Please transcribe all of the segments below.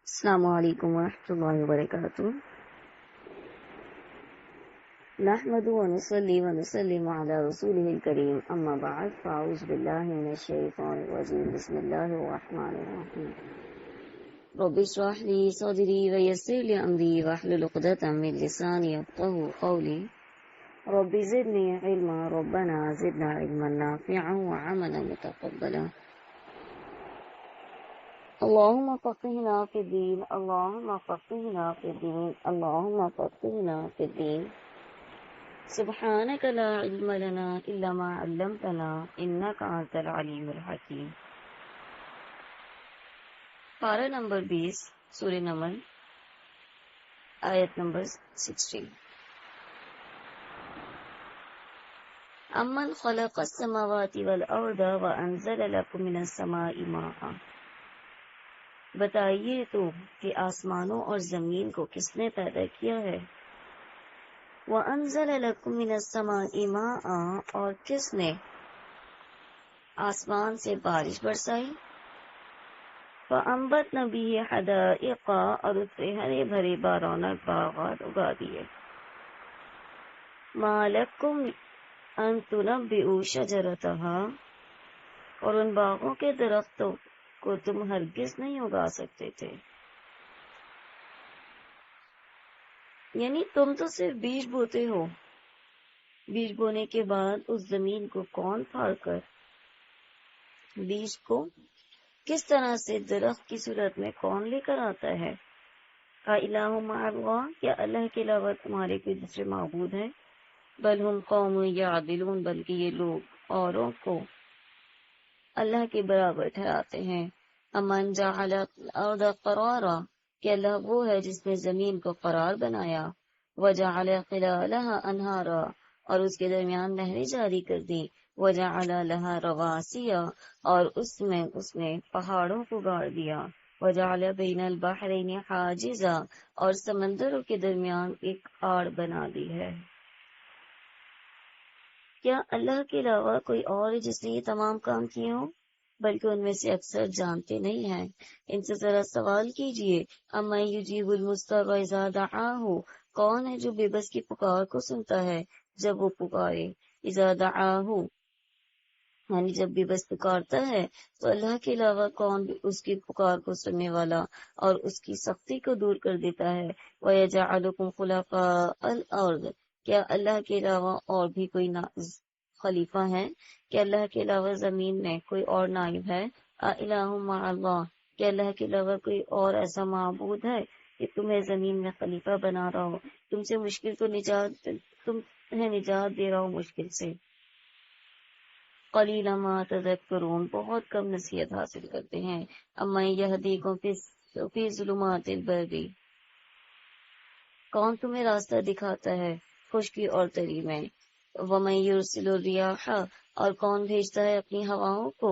السلام علیکم ورحمۃ اللہ وبرکاتہ۔ نحمد ونصلي ونسلم على رسوله الكريم اما بعد فاعوذ باللہ من الشیطان الرجیم بسم اللہ الرحمن الرحیم رب اشرح لي صدری ويسر لي امری واحلل عقدۃ من لسانی یفقهوا قولی رب زدنی علما ربنا زدنا علما نافعا وعملا متقبلا اللهم فقهنا في الدين اللهم فقهنا في الدين اللهم فقهنا في الدين سبحانك لا علم لنا إلا ما علمتنا إنك أنت العليم الحكيم۔ پارہ نمبر 20 سورہ نمل، آیت نمبر 16۔ امن خلق السماوات والارض وانزل لكم من السماء ماء، بتائیے تو کہ آسمانوں اور زمین کو کس نے پیدا کیا ہے۔ وَأَنزَلَ لَكُم مِّنَ السَّمَاءِ مَاءً، اور کس نے آسمان سے بارش برسائی۔ فَأَنبَتْنَا بِهِ حَدَائِقَ، اور اس سے ہرے بھرے بارونق باغات اگا دیے۔ مَا لَكُمْ أَن تُنَبِّئُوا شَجَرَتَهَا، اور ان باغوں کے درختوں کو تم ہرگز نہیں اگا سکتے تھے۔ یعنی تم تو صرف بیج بوتے ہو، بیج بونے کے بعد اس زمین کو کون پھاڑ کر بیج کو کس طرح سے درخت کی صورت میں کون لے کر آتا ہے۔ الہ مع اللہ، کیا اللہ کے علاوہ تمہارے کوئی دوسرے معبود ہیں۔ بل ہم قوم یعدلون، بلکہ یہ لوگ اوروں کو اللہ کے برابر ٹھہراتے ہیں۔ امن جعل الارض قرارا، کہ اللہ وہ ہے جس نے زمین کو قرار بنایا۔ وجعل خلالها انہارا، اور اس کے درمیان نہریں جاری کر دی۔ وجعل لها رواسي، اور اس نے پہاڑوں کو گاڑ دیا۔ وجعل بین البحرین حاجزا، اور سمندروں کے درمیان ایک آڑ بنا دی ہے۔ کیا اللہ کے علاوہ کوئی اور ہے جس نے یہ تمام کام کیے ہوں؟ بلکہ ان میں سے اکثر جانتے نہیں ہیں۔ ان سے ذرا سوال کیجئے، امن یجیب المضطر اذا دعاہ، کون ہے جو بے بس کی پکار کو سنتا ہے جب وہ پکارے۔ اذا دعاہ، یعنی جب بے بس پکارتا ہے تو اللہ کے علاوہ کون اس کی پکار کو سننے والا اور اس کی سختی کو دور کر دیتا ہے۔ وَيَجْعَلُكُمْ خُلَفَاءَ الْأَرْضِ، کیا اللہ کے علاوہ اور بھی کوئی خلیفہ ہیں؟ کہ اللہ کے علاوہ زمین میں کوئی اور نائب ہے۔ الہ مع اللہ، کہ اللہ کے علاوہ کوئی اور ایسا معبود ہے کہ تمہیں زمین میں خلیفہ بنا رہا ہو، تمہیں نجات دے رہا ہو مشکل سے۔ قلیلا ما تذکرون، بہت کم نصیحت حاصل کرتے ہیں۔ امن یہدیکم فی ظلمات البر، کون تمہیں راستہ دکھاتا ہے خشکی اور تری میں۔ ومن یرسل الریاح، اور کون بھیجتا ہے اپنی ہواؤں کو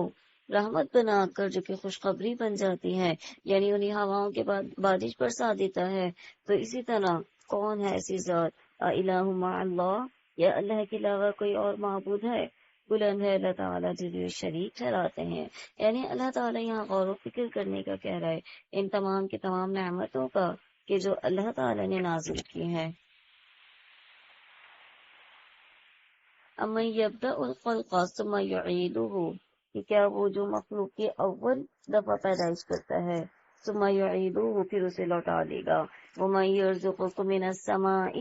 رحمت بنا کر جو کہ خوشخبری بن جاتی ہے، یعنی انہیں ہواؤں کے بعد بارش برسا دیتا ہے۔ تو اسی طرح کون ہے ایسی ذات۔ الہ مع اللہ، یا اللہ کے علاوہ کوئی اور معبود ہے۔ بلند ہے اللہ تعالیٰ جو شریک ٹھہراتے ہیں، یعنی اللہ تعالیٰ یہاں غور و فکر کرنے کا کہہ رہا ہے ان تمام کے تمام نعمتوں کا کہ جو اللہ تعالیٰ نے نازل کی ہیں۔ امن یبدأ الخلق ثم یعیدہ، کہ کیا وہ جو مخلوق کی اول دفعہ پیدائش کرتا ہے ثم یعیدہ، پھر اسے لوٹا دے گا۔ ومن یرزقکم من السماء،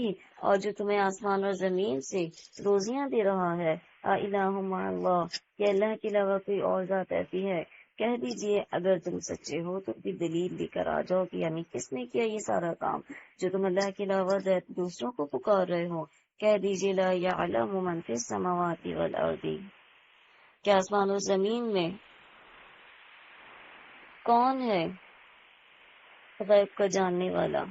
اور جو تمہیں آسمان اور زمین سے روزیاں دے رہا ہے۔ الہ مع اللہ، کہ اللہ کے علاوہ کوئی اور ذات ایسی ہے۔ کہہ دیجئے اگر تم سچے ہو تو بھی دلیل لے کر آ جاؤ کہ یعنی کس نے کیا یہ سارا کام جو تم اللہ کے علاوہ دوسروں کو پکار رہے ہو۔ کہہ دیجئے لا یعلم من فی السماوات والارض، کہ آسمان و زمین میں کون ہے غیب کا جاننے والا۔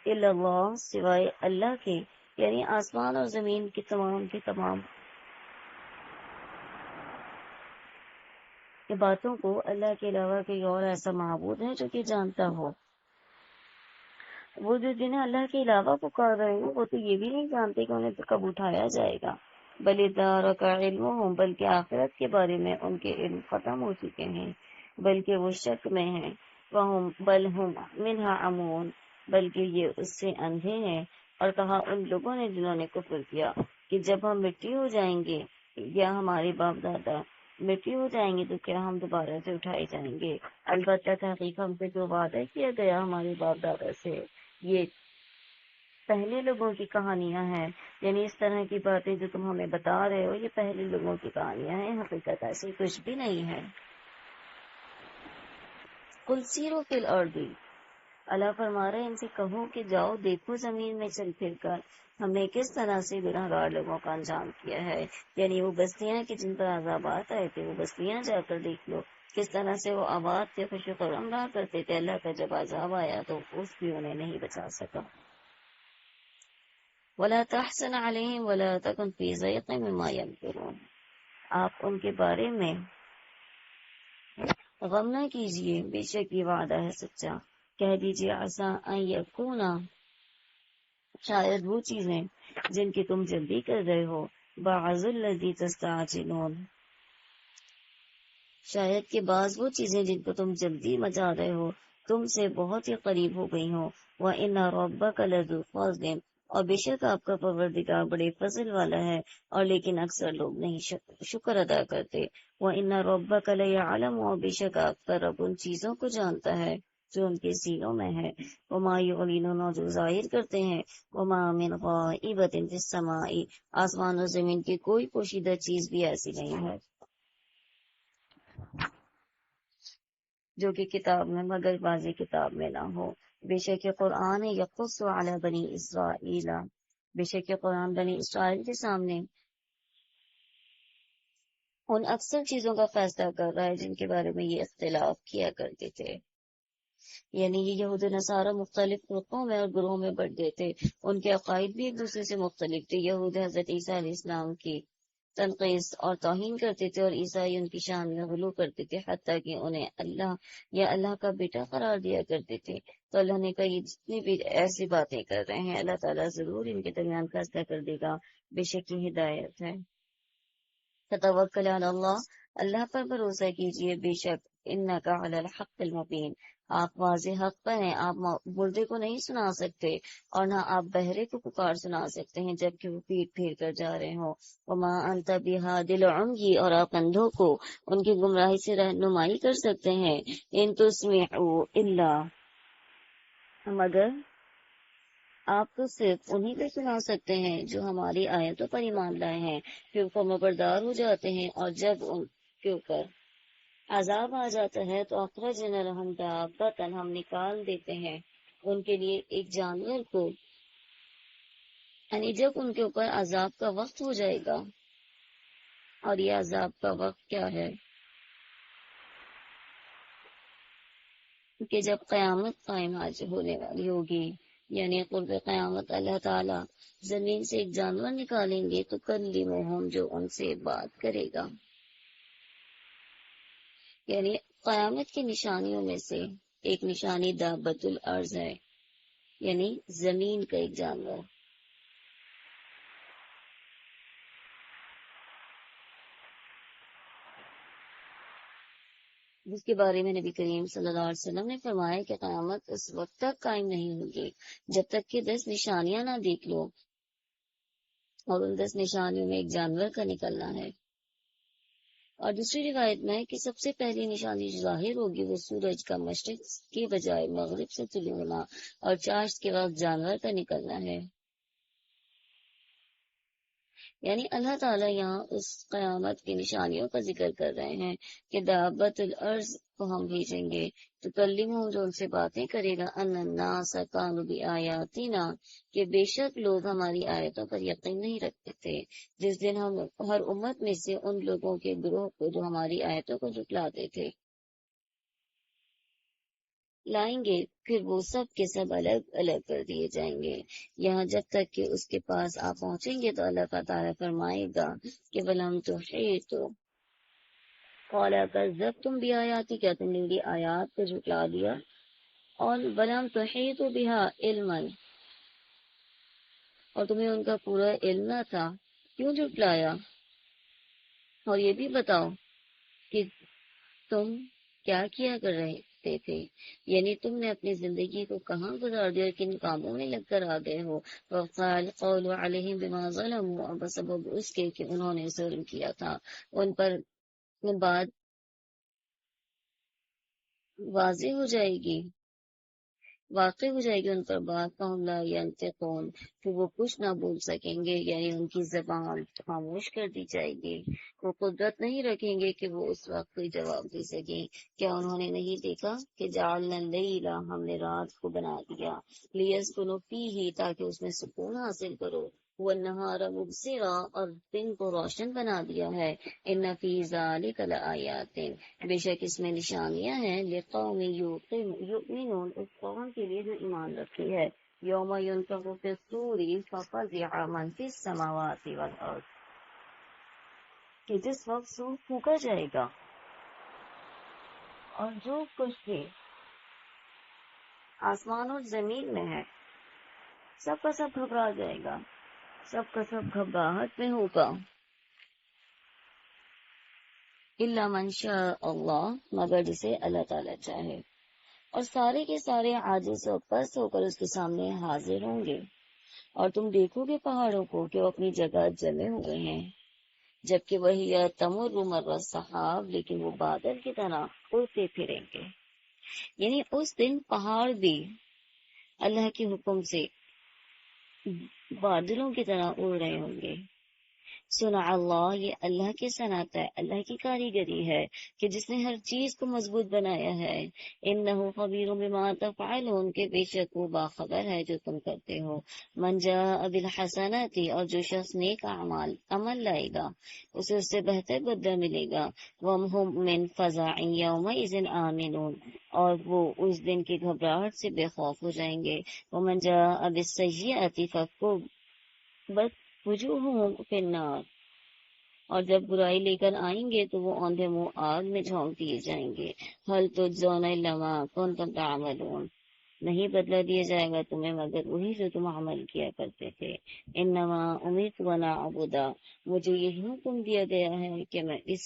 الا اللہ، سوائے اللہ کے، یعنی آسمان اور زمین کے تمام یہ باتوں کو اللہ کے علاوہ کوئی اور ایسا معبود ہے جو کہ جانتا ہو۔ وہ جو جنہیں اللہ کے علاوہ پکار رہے ہیں وہ تو یہ بھی نہیں جانتے کہ انہیں کب اٹھایا جائے گا۔ بل ادارک علمہم، بلکہ آخرت کے بارے میں ان کے علم ختم ہو چکے ہیں، بلکہ وہ شک میں ہیں۔ فہم بل ہم منہا عمون، بلکہ یہ اس سے اندھے ہیں۔ اور کہا ان لوگوں نے جنہوں نے کفر کیا کہ جب ہم مٹی ہو جائیں گے یا ہمارے باپ دادا مٹی ہو جائیں گے تو کیا ہم دوبارہ سے اٹھائے جائیں گے؟ البتہ تحقیق ہم سے جو وعدہ کیا گیا ہمارے باپ دادا سے یہ پہلے لوگوں کی کہانیاں ہیں، یعنی اس طرح کی باتیں جو تم ہمیں بتا رہے ہو یہ پہلے لوگوں کی کہانیاں ہیں، حقیقت ایسی کچھ بھی نہیں ہے۔ قل سیروا فی الارض، اللہ فرما رہے ہیں ان سے کہو کہ جاؤ دیکھو زمین میں چل پھر کر ہم نے کس طرح سے گناہگار لوگوں کا انجام کیا ہے، یعنی وہ بستیاں کہ جن پر عذابات آئے تھے وہ بستیاں جا کر دیکھ لو کس طرح سے وہ آباد تھے، خوش و خرم رہا کرتے تھے، اللہ کا جب عذاب آیا تو اس بھی انہیں نہیں بچا سکا۔ وَلَا تَحْزَنْ عَلَيْهِمْ وَلَا تَكُنْ فِي ضَيْقٍ مِّمَّا يَمْكُرُونَ، آپ ان کے بارے میں غم نہ کیجیے، بے شک یہ وعدہ ہے سچا۔ کہہ دیجیے عسیٰ ان یکون، شاید وہ چیزیں جن کی تم جلدی کر رہے ہو، بعض الذی تستعجلون، شاید کہ بعض وہ چیزیں جن کو تم جلدی مچا رہے ہو تم سے بہت ہی قریب ہو گئی ہوں۔ وَإِنَّ رَبَّكَ لَذُو فَضْلٍ، اور بے شک آپ کا پروردگار بڑے فضل والا ہے، اور لیکن اکثر لوگ نہیں شکر ادا کرتے۔ وَإِنَّ رَبَّكَ لَيَعْلَمُ، اور بے شک آپ کا رب ان چیزوں کو جانتا ہے جو ان کے سینوں میں ہے۔ وَمَا يُعْلِنُونَ، جو ظاہر کرتے ہیں۔ وَمَا مِنْ غَائِبَةٍ فِي السَّمَاءِ، آسمان اور زمین کی کوئی پوشیدہ چیز بھی ایسی نہیں ہے جو کہ کتاب میں مگر بازی کتاب میں نہ ہو۔ بے شک یہ قرآن یقص علی بنی اسرائیل، بے شک یہ قرآن بنی اسرائیل کے سامنے ان اکثر چیزوں کا فیصلہ کر رہا ہے جن کے بارے میں یہ اختلاف کیا کرتے تھے، یعنی یہ یہود و نصارہ مختلف فرقوں میں اور گروہوں میں بٹ گئے تھے، ان کے عقائد بھی ایک دوسرے سے مختلف تھے۔ یہود حضرت عیسیٰ علیہ السلام کی تنقیص اور توہین کرتے تھے، اور عیسائی ان کی شان میں غلو کرتے تھے، حتیٰ کہ انہیں اللہ یا اللہ کا بیٹا قرار دیا کرتے تھے۔ تو اللہ نے کہا یہ جتنی بھی ایسی باتیں کر رہے ہیں اللہ تعالیٰ ضرور ان کے درمیان فیصلہ کر دے گا، بے شک یہ ہدایت ہے۔ فتوکل علی اللہ، اللہ پر بھروسہ کیجئے، بے شک انک علی الحق المبین، آپ واضح حق پر ہیں۔ آپ مردے کو نہیں سنا سکتے اور نہ آپ بہرے کو پکار سنا سکتے ہیں جبکہ وہ پیٹ پھیر کر جا رہے ہوں۔ وما انت بہادی العمی، اور آپ اندھوں کو ان کی گمراہی سے رہنمائی کر سکتے ہیں۔ ان تسمعوا الا، مگر آپ تو صرف انہی کو سنا سکتے ہیں جو ہماری آیتوں پر ایمان لائے ہیں، پھر فرمانبردار ہو جاتے ہیں، اور جب ان کے اوپر عذاب آ جاتا ہے تو اخرجنا لهم دابۃ، ہم نکال دیتے ہیں ان کے لیے ایک جانور کو، یعنی جب ان کے اوپر عذاب کا وقت ہو جائے گا۔ اور یہ عذاب کا وقت کیا ہے کہ جب قیامت قائم آج ہونے والی ہوگی، یعنی قرب قیامت اللہ تعالی زمین سے ایک جانور نکالیں گے تو کلمہم، جو ان سے بات کرے گا، یعنی قیامت کی نشانیوں میں سے ایک نشانی دابۃ الارض ہے، یعنی زمین کا ایک جانور، جس کے بارے میں نبی کریم صلی اللہ علیہ وسلم نے فرمایا کہ قیامت اس وقت تک قائم نہیں ہوگی جب تک کہ 10 نشانیاں نہ دیکھ لو، اور ان 10 نشانیوں میں ایک جانور کا نکلنا ہے۔ اور دوسری روایت میں ہے کہ سب سے پہلی نشانی جو ظاہر ہوگی وہ سورج کا مشرق کے بجائے مغرب سے طلوع ہونا، اور چاشت کے وقت جانور کا نکلنا ہے۔ یعنی اللہ تعالیٰ یہاں اس قیامت کی نشانیوں کا ذکر کر رہے ہیں کہ دابۃ الارض کو ہم بھیجیں گے تو کلمہم، جو ان سے باتیں کرے گا، ان الناس کانوا بآیاتنا، کہ بے شک لوگ ہماری آیتوں پر یقین نہیں رکھتے تھے۔ جس دن ہم ہر امت میں سے ان لوگوں کے گروہ کو جو ہماری آیتوں کو جھٹلاتے تھے لائیں گے، پھر وہ سب کے سب الگ الگ کر دیے جائیں گے، یہاں جب تک کہ اس کے پاس آپ پہنچیں گے تو اللہ کا تعالیٰ فرمائے گا کہ وَلَمْ تُحِیطُوا، قَالَ كَذَّبْتُمْ بِآیَاتِی، کیا تم نے میری آیات کو جھٹلا دیا، اور وَلَمْ تُحِیطُوا بِہَا عِلْمًا، اور تمہیں ان کا پورا علم نہ تھا، کیوں جھٹلایا؟ اور یہ بھی بتاؤ کہ تم کیا کیا کر رہے رکھتے تھے، یعنی تم نے اپنی زندگی کو کہاں گزار دیا، کن کاموں میں لگ کر آ گئے ہو۔ وقال قول علیہم بما ظلموا، بسبب اس کے کہ انہوں نے ظلم کیا تھا ان پر بات واضح ہو جائے گی، واقع ہو جائے گی ان پر بات، فہم لا ینطقون، کہ وہ کچھ نہ بول سکیں گے، یعنی ان کی زبان خاموش کر دی جائے گی، وہ قدرت نہیں رکھیں گے کہ وہ اس وقت کوئی جواب دے سکیں۔ کیا انہوں نے نہیں دیکھا کہ جعلنا اللیل، ہم نے رات کو بنا دیا، لیسکنوا فیہ، تاکہ اس میں سکون حاصل کرو، والنہار مبصرا، اور دن کو روشن بنا دیا ہے، ان فی ذلک لآیات، بے شک اس میں نشانیاں ہیں، لقوم یؤمنون، اس قوم کے لیے جو ایمان رکھتی ہے، یوم ینفخ فی الصور ففزع من فی السماوات والارض، کہ جس وقت سور پھونکا جائے گا اور جو کچھ بھی آسمان اور زمین میں ہے سب کا سب گھبرا جائے گا، سب کا سب گھبراہٹ میں ہوگا، الا من شاء اللہ، مگر جسے اللہ تعالیٰ چاہے، اور سارے کے سارے عاجز و پست ہو کر اس کے سامنے حاضر ہوں گے، اور تم دیکھو گے پہاڑوں کو کہ وہ اپنی جگہ جمے ہوئے ہیں، جبکہ وہی تمر مر السحاب، لیکن وہ بادل کی طرح اڑتے پھریں گے، یعنی اس دن پہاڑ بھی اللہ کے حکم سے بادلوں کی طرح اڑ رہے ہوں گے۔ سنا اللہ، یہ اللہ کی صنعت ہے، اللہ کی کاریگری ہے کہ جس نے ہر چیز کو مضبوط بنایا ہے۔ انہ خبیر بما تفعلون، کے بے شک وہ باخبر ہے جو تم کرتے ہو۔ من جاء بالحسنات، اور جو شخص نیک عمل لائے گا اسے اس سے بہتر بدلہ ملے گا۔ وهم من فزع یومئذ آمنون، اور وہ اس دن کی گھبراہٹ سے بے خوف ہو جائیں گے۔ ومن جاء بالسیئۃ فکبت وجوہہم فی النار، اور جب برائی لے کر آئیں گے تو وہ اوندھے منہ آگ میں جھونک دیے جائیں گے۔ هل تجزون الا ما کنتم تعملون، نہیں بدلہ دیا جائے گا تمہیں مگر وہی جو تم عمل کیا کرتے تھے۔ انما امرت ان اعبد، مجھے یہی حکم دیا گیا ہے کہ میں اس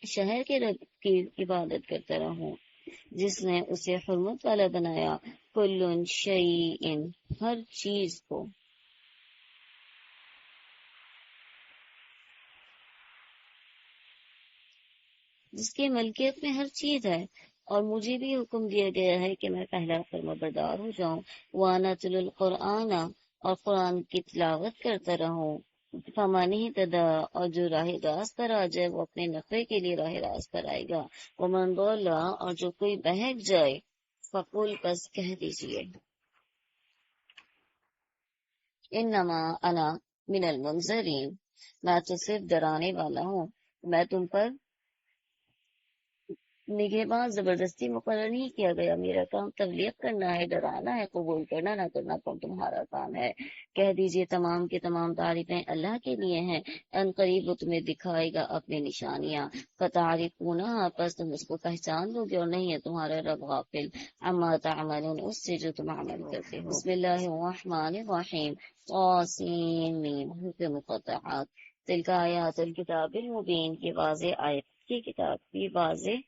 شہر کے رب کی عبادت کرتا رہوں جس نے اسے حرمت والا بنایا، کل شیء، ہر چیز کو، جس کی ملکیت میں ہر چیز ہے، اور مجھے بھی حکم دیا گیا ہے کہ میں پہلا فرما بردار ہو جاؤں، وانا تل القرآن، اور قرآن کی تلاوت کرتا رہوں، فمن اہتدی، اور جو راہ راست پر آ جائے وہ اپنے نفع کے لیے راہ راست پر آئے گا، ومن ضل، اور جو کوئی بہک جائے، فقل، بس کہہ دیجئے، انما انا من المنذرین، میں تو صرف ڈرانے والا ہوں، میں تم پر نگہباں زبردستی مقرر نہیں کیا گیا، میرا کام تبلیغ کرنا ہے، ڈرانا ہے، قبول کرنا نہ کرنا تمہارا کام ہے۔ کہہ دیجئے تمام کے تمام تعریفیں اللہ کے لیے ہیں، ان قریب وہ تمہیں دکھائے گا اپنی نشانیاں، فتعرفونہا، پس تم اس کو پہچان لو گے، اور نہیں ہے تمہارا رب غافل عما تعملون، اس سے جو تم عمل کرتے ہو۔ بسم اللہ الرحمن الرحیم، طاسین، حروف مقطعات، تلک آیات الکتاب المبین، کی واضح آیت کی کتاب کی واضح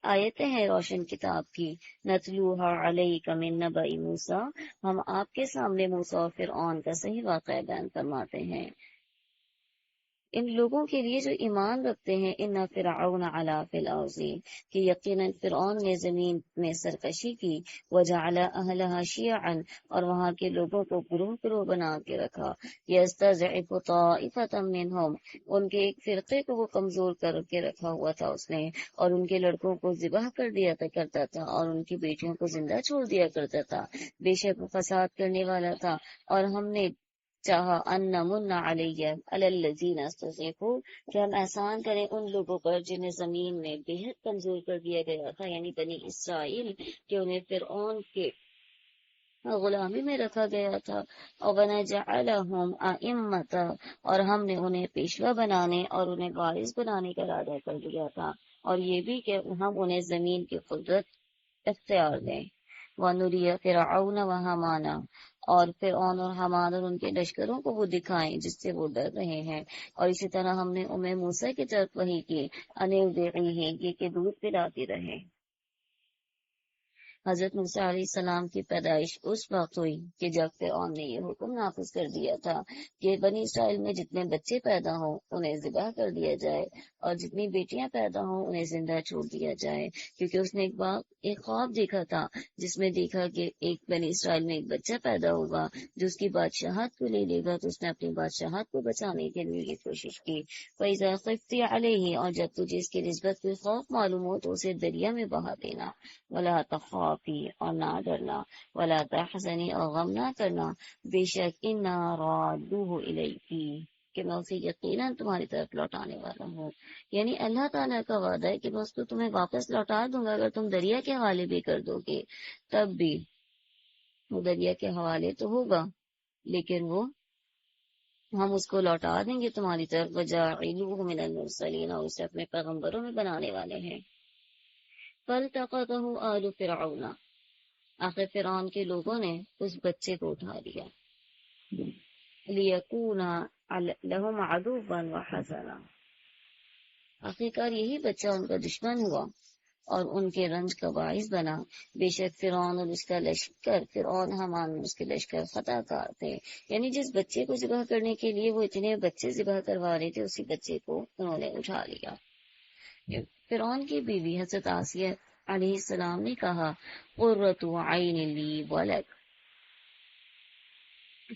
آیتیں ہیں روشن کتاب کی، نتلوہا علیک من نبأ موسیٰ، ہم آپ کے سامنے موسیٰ اور فرعون کا صحیح واقعہ بیان فرماتے ہیں، ان لوگوں کے لیے جو ایمان رکھتے ہیں، ان فرعون علا فی الارض، کہ یقیناً فرعون نے زمین میں سرکشی کی، وجعل اہلہا شیعا، اور وہاں کے لوگوں کو گروہ گروہ بنا کے رکھا، یستضعف طائفۃ منہم، ان کے ایک فرقے کو وہ کمزور کر کے رکھا ہوا تھا اس نے، اور ان کے لڑکوں کو ذبح کر دیا کرتا تھا، اور ان کی بیٹیوں کو زندہ چھوڑ دیا کرتا تھا، بے شک وہ فساد کرنے والا تھا، اور ہم نے چاہا ان نمن علیہم علی الذین استضعفوا، کہ ہم احسان کریں ان لوگوں پر جنہیں زمین میں بے حد کمزور کر دیا گیا تھا، یعنی بنی اسرائیل، کہ انہیں فرعون کے غلامی میں رکھا گیا تھا، اور ونجعلہم ائمۃ، اور ہم نے انہیں پیشوا بنانے اور انہیں وارث بنانے کا ارادہ کر دیا تھا، اور یہ بھی کہ ہم انہیں زمین کی قدرت اختیار دیں، وَنُرِيَ فِرْعَوْنَ وَهَامَانَ، اور فرعون اور حامان اور ان کے لشکروں کو وہ دکھائیں جس سے وہ ڈر رہے ہیں. اور اسی طرح ہم نے موسیٰ کی طرف وحی کی انرضعیہ کہ دودھ پلاتی رہے. حضرت موسیٰ علیہ السلام کی پیدائش اس وقت ہوئی کہ جب فرعون نے یہ حکم نافذ کر دیا تھا کہ بنی اسرائیل میں جتنے بچے پیدا ہوں انہیں ذبح کر دیا جائے اور جتنی بیٹیاں پیدا ہوں انہیں زندہ چھوڑ دیا جائے. کیونکہ اس نے ایک خواب دیکھا تھا جس میں دیکھا کہ ایک بنی اسرائیل میں ایک بچہ پیدا ہوگا جو اس کی بادشاہت کو لے لے گا. تو اس نے اپنی بادشاہت کو بچانے کے لیے یہ کوشش کی. فَإِذَا خِفْتِ عَلَيْهِ اور جب تجھے اس کی نسبت کوئی خوف معلوم ہو تو اسے دریا میں بہا دینا. وَلَا تَخَافِي اور نہ ڈرنا. وَلَا تَحْزَنِي اور غم نہ کرنا. بے شک اِنَّا رَادُّوهُ إِلَيْكِ کہ میں اسے یقیناً تمہاری طرف لوٹانے والا ہوں. یعنی اللہ تعالیٰ کا وعدہ ہے کہ میں اس کو تمہیں واپس لوٹا دوں گا. اگر تم دریا کے حوالے بھی کر دو گے تب بھی وہ دریا کے حوالے تو ہوگا لیکن وہ ہم اس کو لوٹا دیں گے تمہاری طرف. وَجَاعِلُوهُ مِنَ الْمُرْسَلِينَ اور اسے اپنے پیغمبروں میں بنانے والے ہیں. فَالْتَقَطَهُ آلُ فِرْعَوْنَ آخر فرعون کے لوگوں نے اس بچے کو اٹھا لیا. لِيَكُونَ لَهُمْ عَدُوًّا وَحَزَنًا آخرکار یہی بچہ ان کا دشمن ہوا اور ان کے رنج کا باعث بنا. بے شک فرعون اور اس کا لشکر فرعون حامان اور اس کے لشکر خطا کار تھے. یعنی جس بچے کو ذبح کرنے کے لیے وہ اتنے بچے ذبح کروا رہے تھے اسی بچے کو انہوں نے اٹھا لیا. فرعون کی بیوی حضرت آسیہ علیہ السلام نے کہا قرۃ عین لی ولک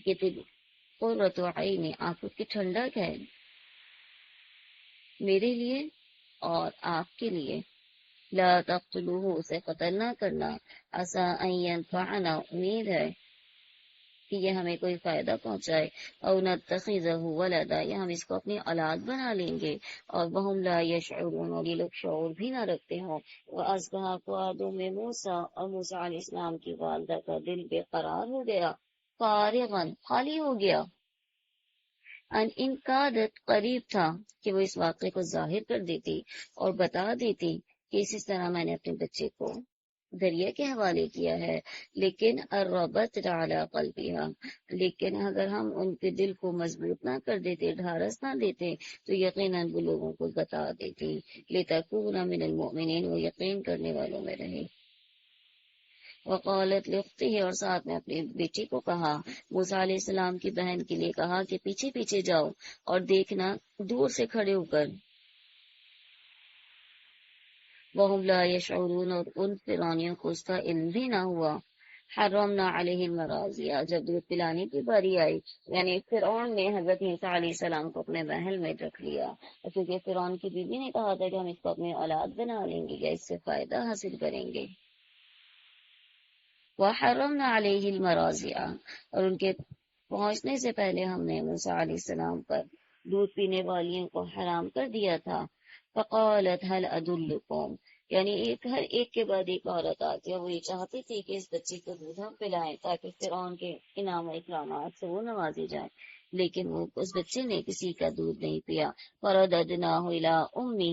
کہ قرۃ عین آنکھوں کی ٹھنڈک ہے میرے لیے اور آپ کے لیے. لا تقتلوہ اسے قتل نہ کرنا. عسیٰ ان ینفعنا امید ہے کہ یہ ہمیں کوئی فائدہ پہنچائے. او نتخذہ ولدا یا ہم اس کو اپنی اولاد بنا لیں گے. اور وہم لا یشعرون اور یہ لوگ شعور بھی نہ رکھتے ہوں. وَأَصْبَحَ فُؤَادُ موسیٰ اور موسیٰ علیہ السلام کی والدہ کا دل بے قرار ہو گیا. فارغاً خالی ہو گیا. ان کادت قریب تھا کہ وہ اس واقعے کو ظاہر کر دیتی اور بتا دیتی کہ اس طرح میں نے اپنے بچے کو دریا کے حوالے کیا ہے. لیکن الربت علی قلبها لیکن اگر ہم ان کے دل کو مضبوط نہ کر دیتے ڈھارس نہ دیتے تو یقیناً وہ لوگوں کو بتا دیتی. لتکون من المؤمنین وہ یقین کرنے والوں میں رہے. وقالت لاختہ اور ساتھ میں اپنی بیٹی کو کہا موسیٰ علیہ السلام کی بہن کے لیے کہا کہ پیچھے پیچھے جاؤ اور دیکھنا دور سے کھڑے ہو کر. وَهُمْ لَا يَشْعُرُونَ اور ان فرعونیوں کو اس کا علم بھی نہ ہوا. حرمنا علیہ المراضع جب دودھ پلانے کی باری آئی یعنی فرعون نے حضرت موسیٰ علیہ السلام کو اپنے محل میں رکھ لیا کیونکہ فرعون کی بیوی نے کہا تھا کہ ہم اس کو اپنی اولاد بنا لیں گے یا اس سے فائدہ حاصل کریں گے. وحرمنا علیہ المراضع اور ان کے پہنچنے سے پہلے ہم نے موسیٰ علیہ السلام پر دودھ پینے والیوں کو حرام کر دیا تھا. فقالت هل ادلکم یعنی ہر ایک کے بعد ایک عورت آتی ہے. وہ یہ چاہتی تھی کہ اس بچے کو دودھ ہم پلائیں تاکہ فرعون کے انعام و اکرامات سے وہ نوازی جائیں. لیکن وہ اس بچے نے کسی کا دودھ نہیں پیا. فرددناہ الی امہ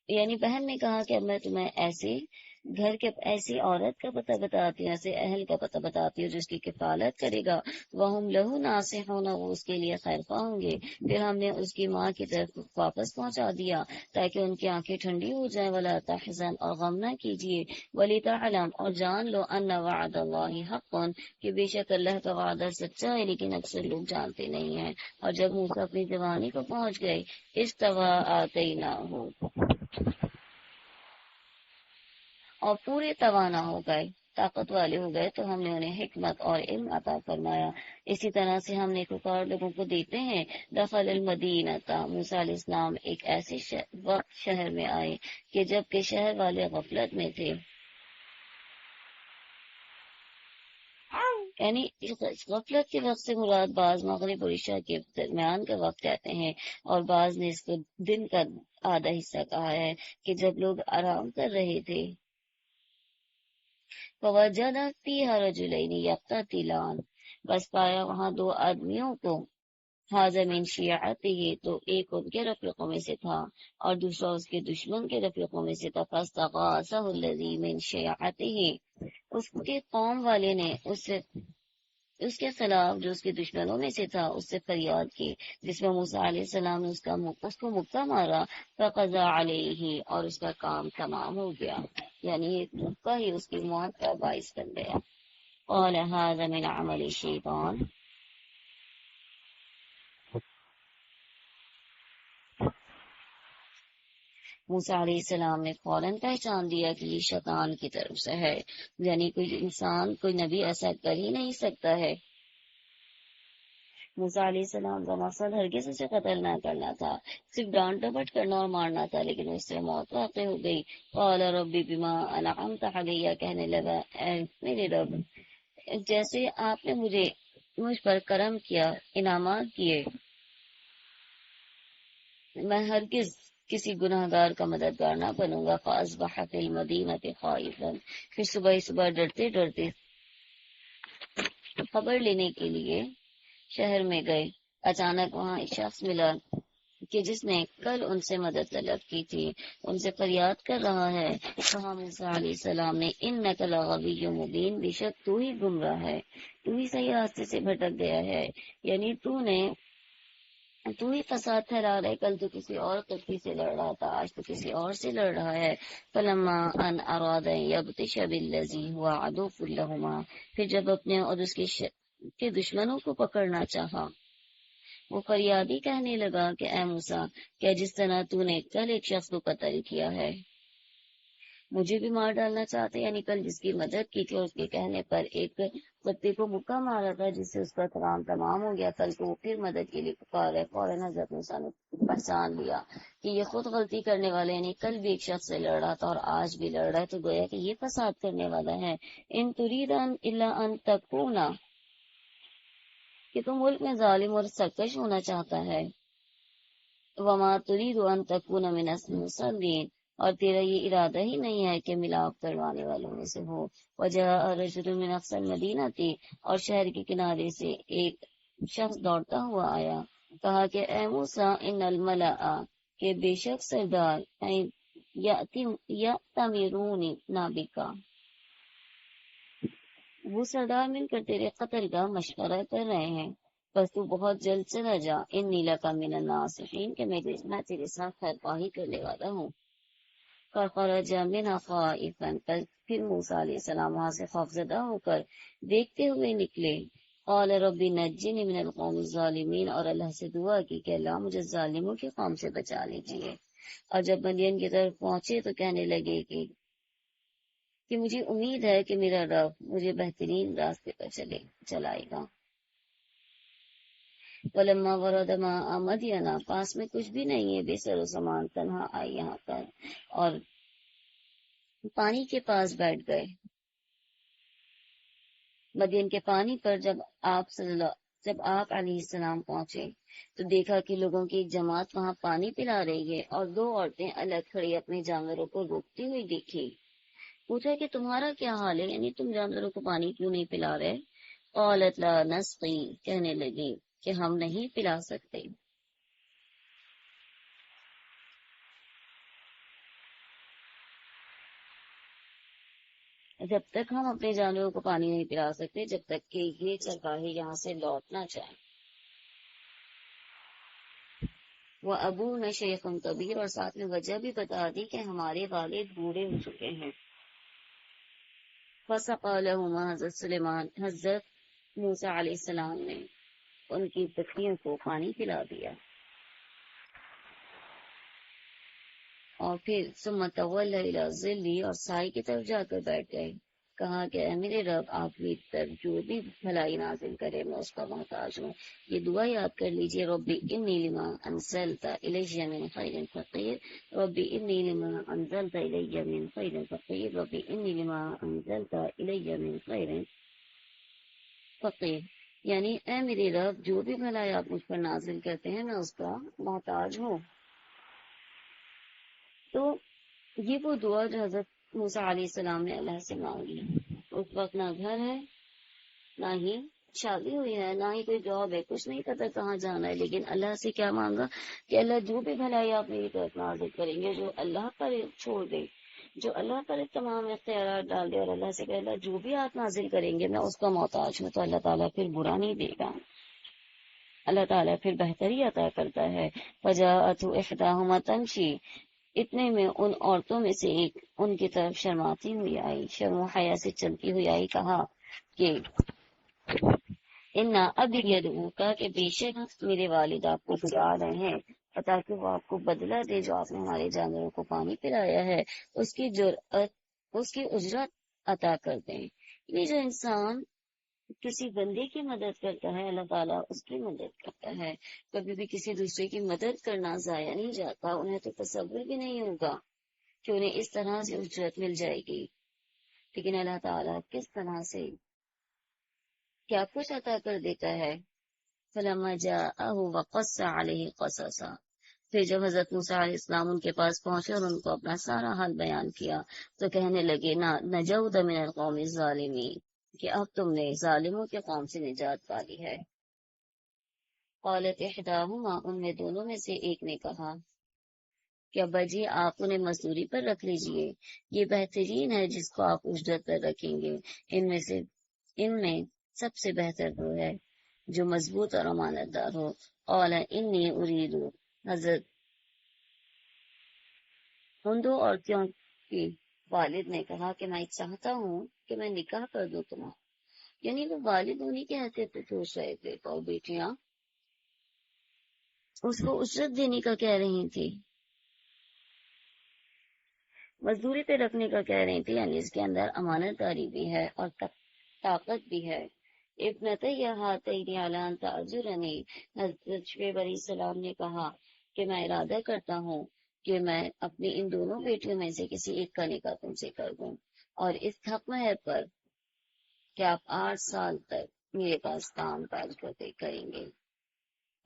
یعنی بہن نے کہا کہ اب میں تمہیں ایسے گھر کے ایسی عورت کا پتہ بتاتی ہوں ایسے اہل کا پتہ بتاتی ہوں جس کی کفالت کرے گا. وہم لہو ناصحون وہ اس کے لیے خیر خواہ ہوں گے. پھر ہم نے اس کی ماں کی طرف واپس پہنچا دیا تاکہ ان کی آنکھیں ٹھنڈی ہو جائیں. ولا تحزن اور غم نہ کیجیے. ولتعلم اور جان لو ان وعد اللہ حق کہ بے شک اللہ کا وعدہ سچا ہے لیکن اکثر لوگ جانتے نہیں ہیں. اور جب موسیٰ اپنی جوانی کو پہنچ گئے استوى آتیناہ اور پورے توانا ہو گئے طاقت والے ہو گئے تو ہم نے انہیں حکمت اور علم عطا فرمایا. اسی طرح سے ہم نیکوکار لوگوں کو دیتے ہیں. دخل المدینہ موسیٰ علیہ السلام ایک ایسے وقت شہر میں آئے کہ جب کہ شہر والے غفلت میں تھے. یعنی غفلت کے وقت سے مراد بعض مغرب اور عشاء کے درمیان کا وقت کہتے ہیں اور بعض نے اس کو دن کا آدھا حصہ کہا ہے کہ جب لوگ آرام کر رہے تھے. فوجد فیہا رجلین یقتتلان بس پایا وہاں دو آدمیوں کو. ھذا من شیعتہ تو ایک ان کے رفیقوں میں سے تھا اور دوسرا اس کے دشمن کے رفیقوں میں سے تھا. فاستغاثہ الذی من شیعتہ اس کے قوم والے نے اس کے خلاف جو اس کے دشمنوں میں سے تھا اس سے فریاد کی، جس میں موسیٰ علیہ السلام نے اس کو مکہ مارا، فقضى علیہ، اور اس کا کام تمام ہو گیا، یعنی ایک مکہ ہی اس کی موت کا باعث بن گیا۔ قال هذا من عمل الشیطان، موسیٰ علیہ السلام نے فوراً پہچان لیا کہ یہ شیطان کی طرف سے ہے، یعنی کوئی انسان، کوئی نبی ایسا کر ہی نہیں سکتا ہے۔ موسیٰ علیہ السلام کا مقصد ہرگز اسے قتل نہ کرنا تھا، صرف ڈانٹ ڈپٹ کرنا اور مارنا تھا، لیکن اس سے موت واقع ہو گئی۔ قال ربی بما انعمت علیہ، کہنے لگا اے میرے رب، جیسے آپ نے مجھ پر کرم کیا، انعامات کیے، میں ہرگز کسی گناہ گار کا مددگار نہ بنوں گا۔ فاصبح فی المدینۃ خائفا، پھر صبح ڈرتے ڈرتے خبر لینے کے لیے شہر میں گئے۔ اچانک وہاں ایک شخص ملا کہ جس نے کل ان سے مدد طلب کی تھی، ان سے فریاد کر رہا ہے۔ کہا موسیٰ علیہ السلام نے انک لغوی مبین، بے شک تو ہی گمراہ ہے، تو ہی صحیح راستے سے بھٹک گیا ہے، یعنی تو ہی فساد پھیلا رہا ہے، کل تو کسی اور قبطی سے لڑ رہا تھا، آج تو کسی اور سے لڑ رہا ہے۔ فلما ان اراد یبطش بالذی هو عدو لهما، پھر جب اپنے اور اس کے دشمنوں کو پکڑنا چاہا، وہ فریادی کہنے لگا کہ اے موسیٰ، کیا جس طرح تو نے کل ایک شخص کو قتل کیا ہے مجھے بھی مار ڈالنا چاہتے، یعنی کل جس کی مدد کی تھی اور اس کے کہنے پر ایک کتے کو مکہ مارا تھا جس سے اس کا کام تمام ہو گیا، کل کو وہ پھر مدد کے لیے پکار ہے۔ فوراً حضرت موسیٰ نے پہچان لیا کہ یہ خود غلطی کرنے والے، یعنی کل بھی ایک شخص سے لڑ رہا تھا اور آج بھی لڑ رہا ہے، تو گویا کہ یہ فساد کرنے والا ہے۔ ان تريد الا ان تكون، کہ تو ملک میں ظالم اور سرکش ہونا چاہتا ہے۔ وما تريد ان تكون من المصلين، اور تیرا یہ ارادہ ہی نہیں ہے کہ ملاپ کروانے والوں میں سے ہو۔ وجاء رجل من اقصى المدینہ، اور شہر کے کنارے سے ایک شخص دوڑتا ہوا آیا، کہا کہ اے موسیٰ ان الملأ، کہ بے شک سردار، یأتمرون بک، وہ سردار مل کر تیرے قتل کا مشورہ کر رہے ہیں، بس تو بہت جلد چلا جا، انی لک من الناصحین، کہ میں تیرے ساتھ خیر خواہی کرنے والا ہوں۔ فخرج منها خائفا، پھر موسیٰ علیہ السلام وہاں سے خوفزدہ ہو کر دیکھتے ہوئے نکلے۔ قال رب نجنی من القوم الظالمین، اور اللہ سے دعا کی کہ اللہ مجھے ظالموں کی قوم سے بچا لیجیے۔ اور جب مدین کی طرف پہنچے تو کہنے لگے کہ مجھے امید ہے کہ میرا رب مجھے بہترین راستے پر چلائے گا۔ ولما ورد ماء مدین، پاس میں کچھ بھی نہیں ہے، بے سر و سامان، تنہا آئی یہاں پر اور پانی کے پاس بیٹھ گئے۔ مدین کے پانی پر جب آپ علیہ السلام پہنچے تو دیکھا کہ لوگوں کی ایک جماعت وہاں پانی پلا رہی ہے، اور دو عورتیں الگ کھڑی اپنے جانوروں کو روکتی ہوئی دیکھی۔ پوچھا کہ تمہارا کیا حال ہے، یعنی تم جانوروں کو پانی کیوں نہیں پلا رہے؟ قالت لا نسقی، کہنے لگی کہ ہم نہیں پلا سکتے، جب تک ہم اپنے جانوروں کو پانی نہیں پلا سکتے، جب تک کہ یہ چرواہے یہاں سے لوٹ نہ جائیں۔ وہ ابونا شیخ کبیر، اور ساتھ میں وجہ بھی بتا دی کہ ہمارے والد بوڑھے ہو چکے ہیں۔ فسقى لهما، حضرت موسیٰ علیہ السلام نے ان کی بکریوں کو پانی پلا دیا، اور پھر ثم تولى الى الظل، اور سائے کی طرف جا کر بیٹھ گئے۔ کہا کہ اے میرے رب، آپ میری طرف جو بھی بھلائی نازل کرے میں اس کا محتاج ہوں۔ یہ دعا یاد کر لیجئے، رب انی لما انزلت الی من خیر فقیر، رب انی لما انزلت الی من خیر فقیر، رب انی لما انزلت الی من خیر فقیر، یعنی اے میرے رب، جو بھی بھلائی آپ مجھ پر نازل کرتے ہیں میں اس کا محتاج ہوں۔ تو یہ وہ دعا جو حضرت موسیٰ علیہ السلام نے اللہ سے مانگی۔ اس وقت نہ گھر ہے، نہ ہی شادی ہوئی ہے، نہ ہی کوئی جاب ہے، کچھ نہیں پتا کہاں جانا ہے، لیکن اللہ سے کیا مانگا کہ اللہ جو بھی بھلائی آپ میری طرف نازل کریں گے، جو اللہ پر چھوڑ دے، جو اللہ پر تمام اختیارات ڈال دے اور اللہ سے کہ اللہ جو بھی آپ نازل کریں گے میں اس کا محتاج ہوں، تو اللہ تعالیٰ پھر برا نہیں دے گا، اللہ تعالیٰ پھر بہتری عطا کرتا ہے۔ فجاءت احداہما تمشی، اتنے میں ان عورتوں میں سے ایک ان کی طرف شرماتی ہوئی آئی، شرم و حیا سے چلتی ہوئی آئی، کہا کہ انا ابی یدعوکا، کہ بے شک میرے والد آپ کو بلا رہے ہیں، تاکہ وہ آپ کو بدلہ دے جو آپ نے ہمارے جانوروں کو پانی پلایا ہے، اس کی اجرت عطا کر دیں۔ یہ جو انسان کسی بندے کی مدد کرتا ہے اللہ تعالیٰ اس کی مدد کرتا ہے، کبھی بھی کسی دوسرے کی مدد کرنا ضائع نہیں جاتا، انہیں تو تصور بھی نہیں ہوگا کہ انہیں اس طرح سے اجرت مل جائے گی، لیکن اللہ تعالیٰ کس طرح سے کیا کچھ عطا کر دیتا ہے۔ فلما جاءہ وقص علیہ قصصا، پھر جب حضرت موسیٰ علیہ السلام ان کے پاس پہنچے اور ان کو اپنا سارا حال بیان کیا تو کہنے لگے نجوت من القوم الظالمین، کہ اب تم نے ظالموں کے قوم سے نجات پا لی ہے۔ قالت احداہما، ان میں دونوں میں سے ایک نے کہا کہ ابا جی آپ انہیں مزدوری پر رکھ لیجئے، یہ بہترین ہے جس کو آپ اجرت پر رکھیں گے، ان میں سب سے بہتر وہ ہے جو مضبوط اور امانت دار ہو۔ قال انی اريد، حضرت ان دو عورتوں کی والد نے کہا کہ میں چاہتا ہوں کہ میں نکاح کر دوں تمہارا، یعنی وہ والد انہیں کے حیثیت پہ سوچ رہے تھے، اور بیٹیاں اس کو اجرت دینے کا کہہ رہی تھی، مزدوری پہ رکھنے کا کہہ رہی تھی، یعنی اس کے اندر امانت داری بھی ہے اور طاقت بھی ہے۔ ابنتی ہاتین علی ان تأجرنی، حضرت شعیب علیہ السلام نے کہا کہ میں ارادہ کرتا ہوں کہ میں اپنی ان دونوں بیٹیوں میں سے کسی ایک کا نکاح تم سے کر دوں، اور اس حق مہر پر کہ آپ 8 سال تک میرے پاس کام کاج کریں گے۔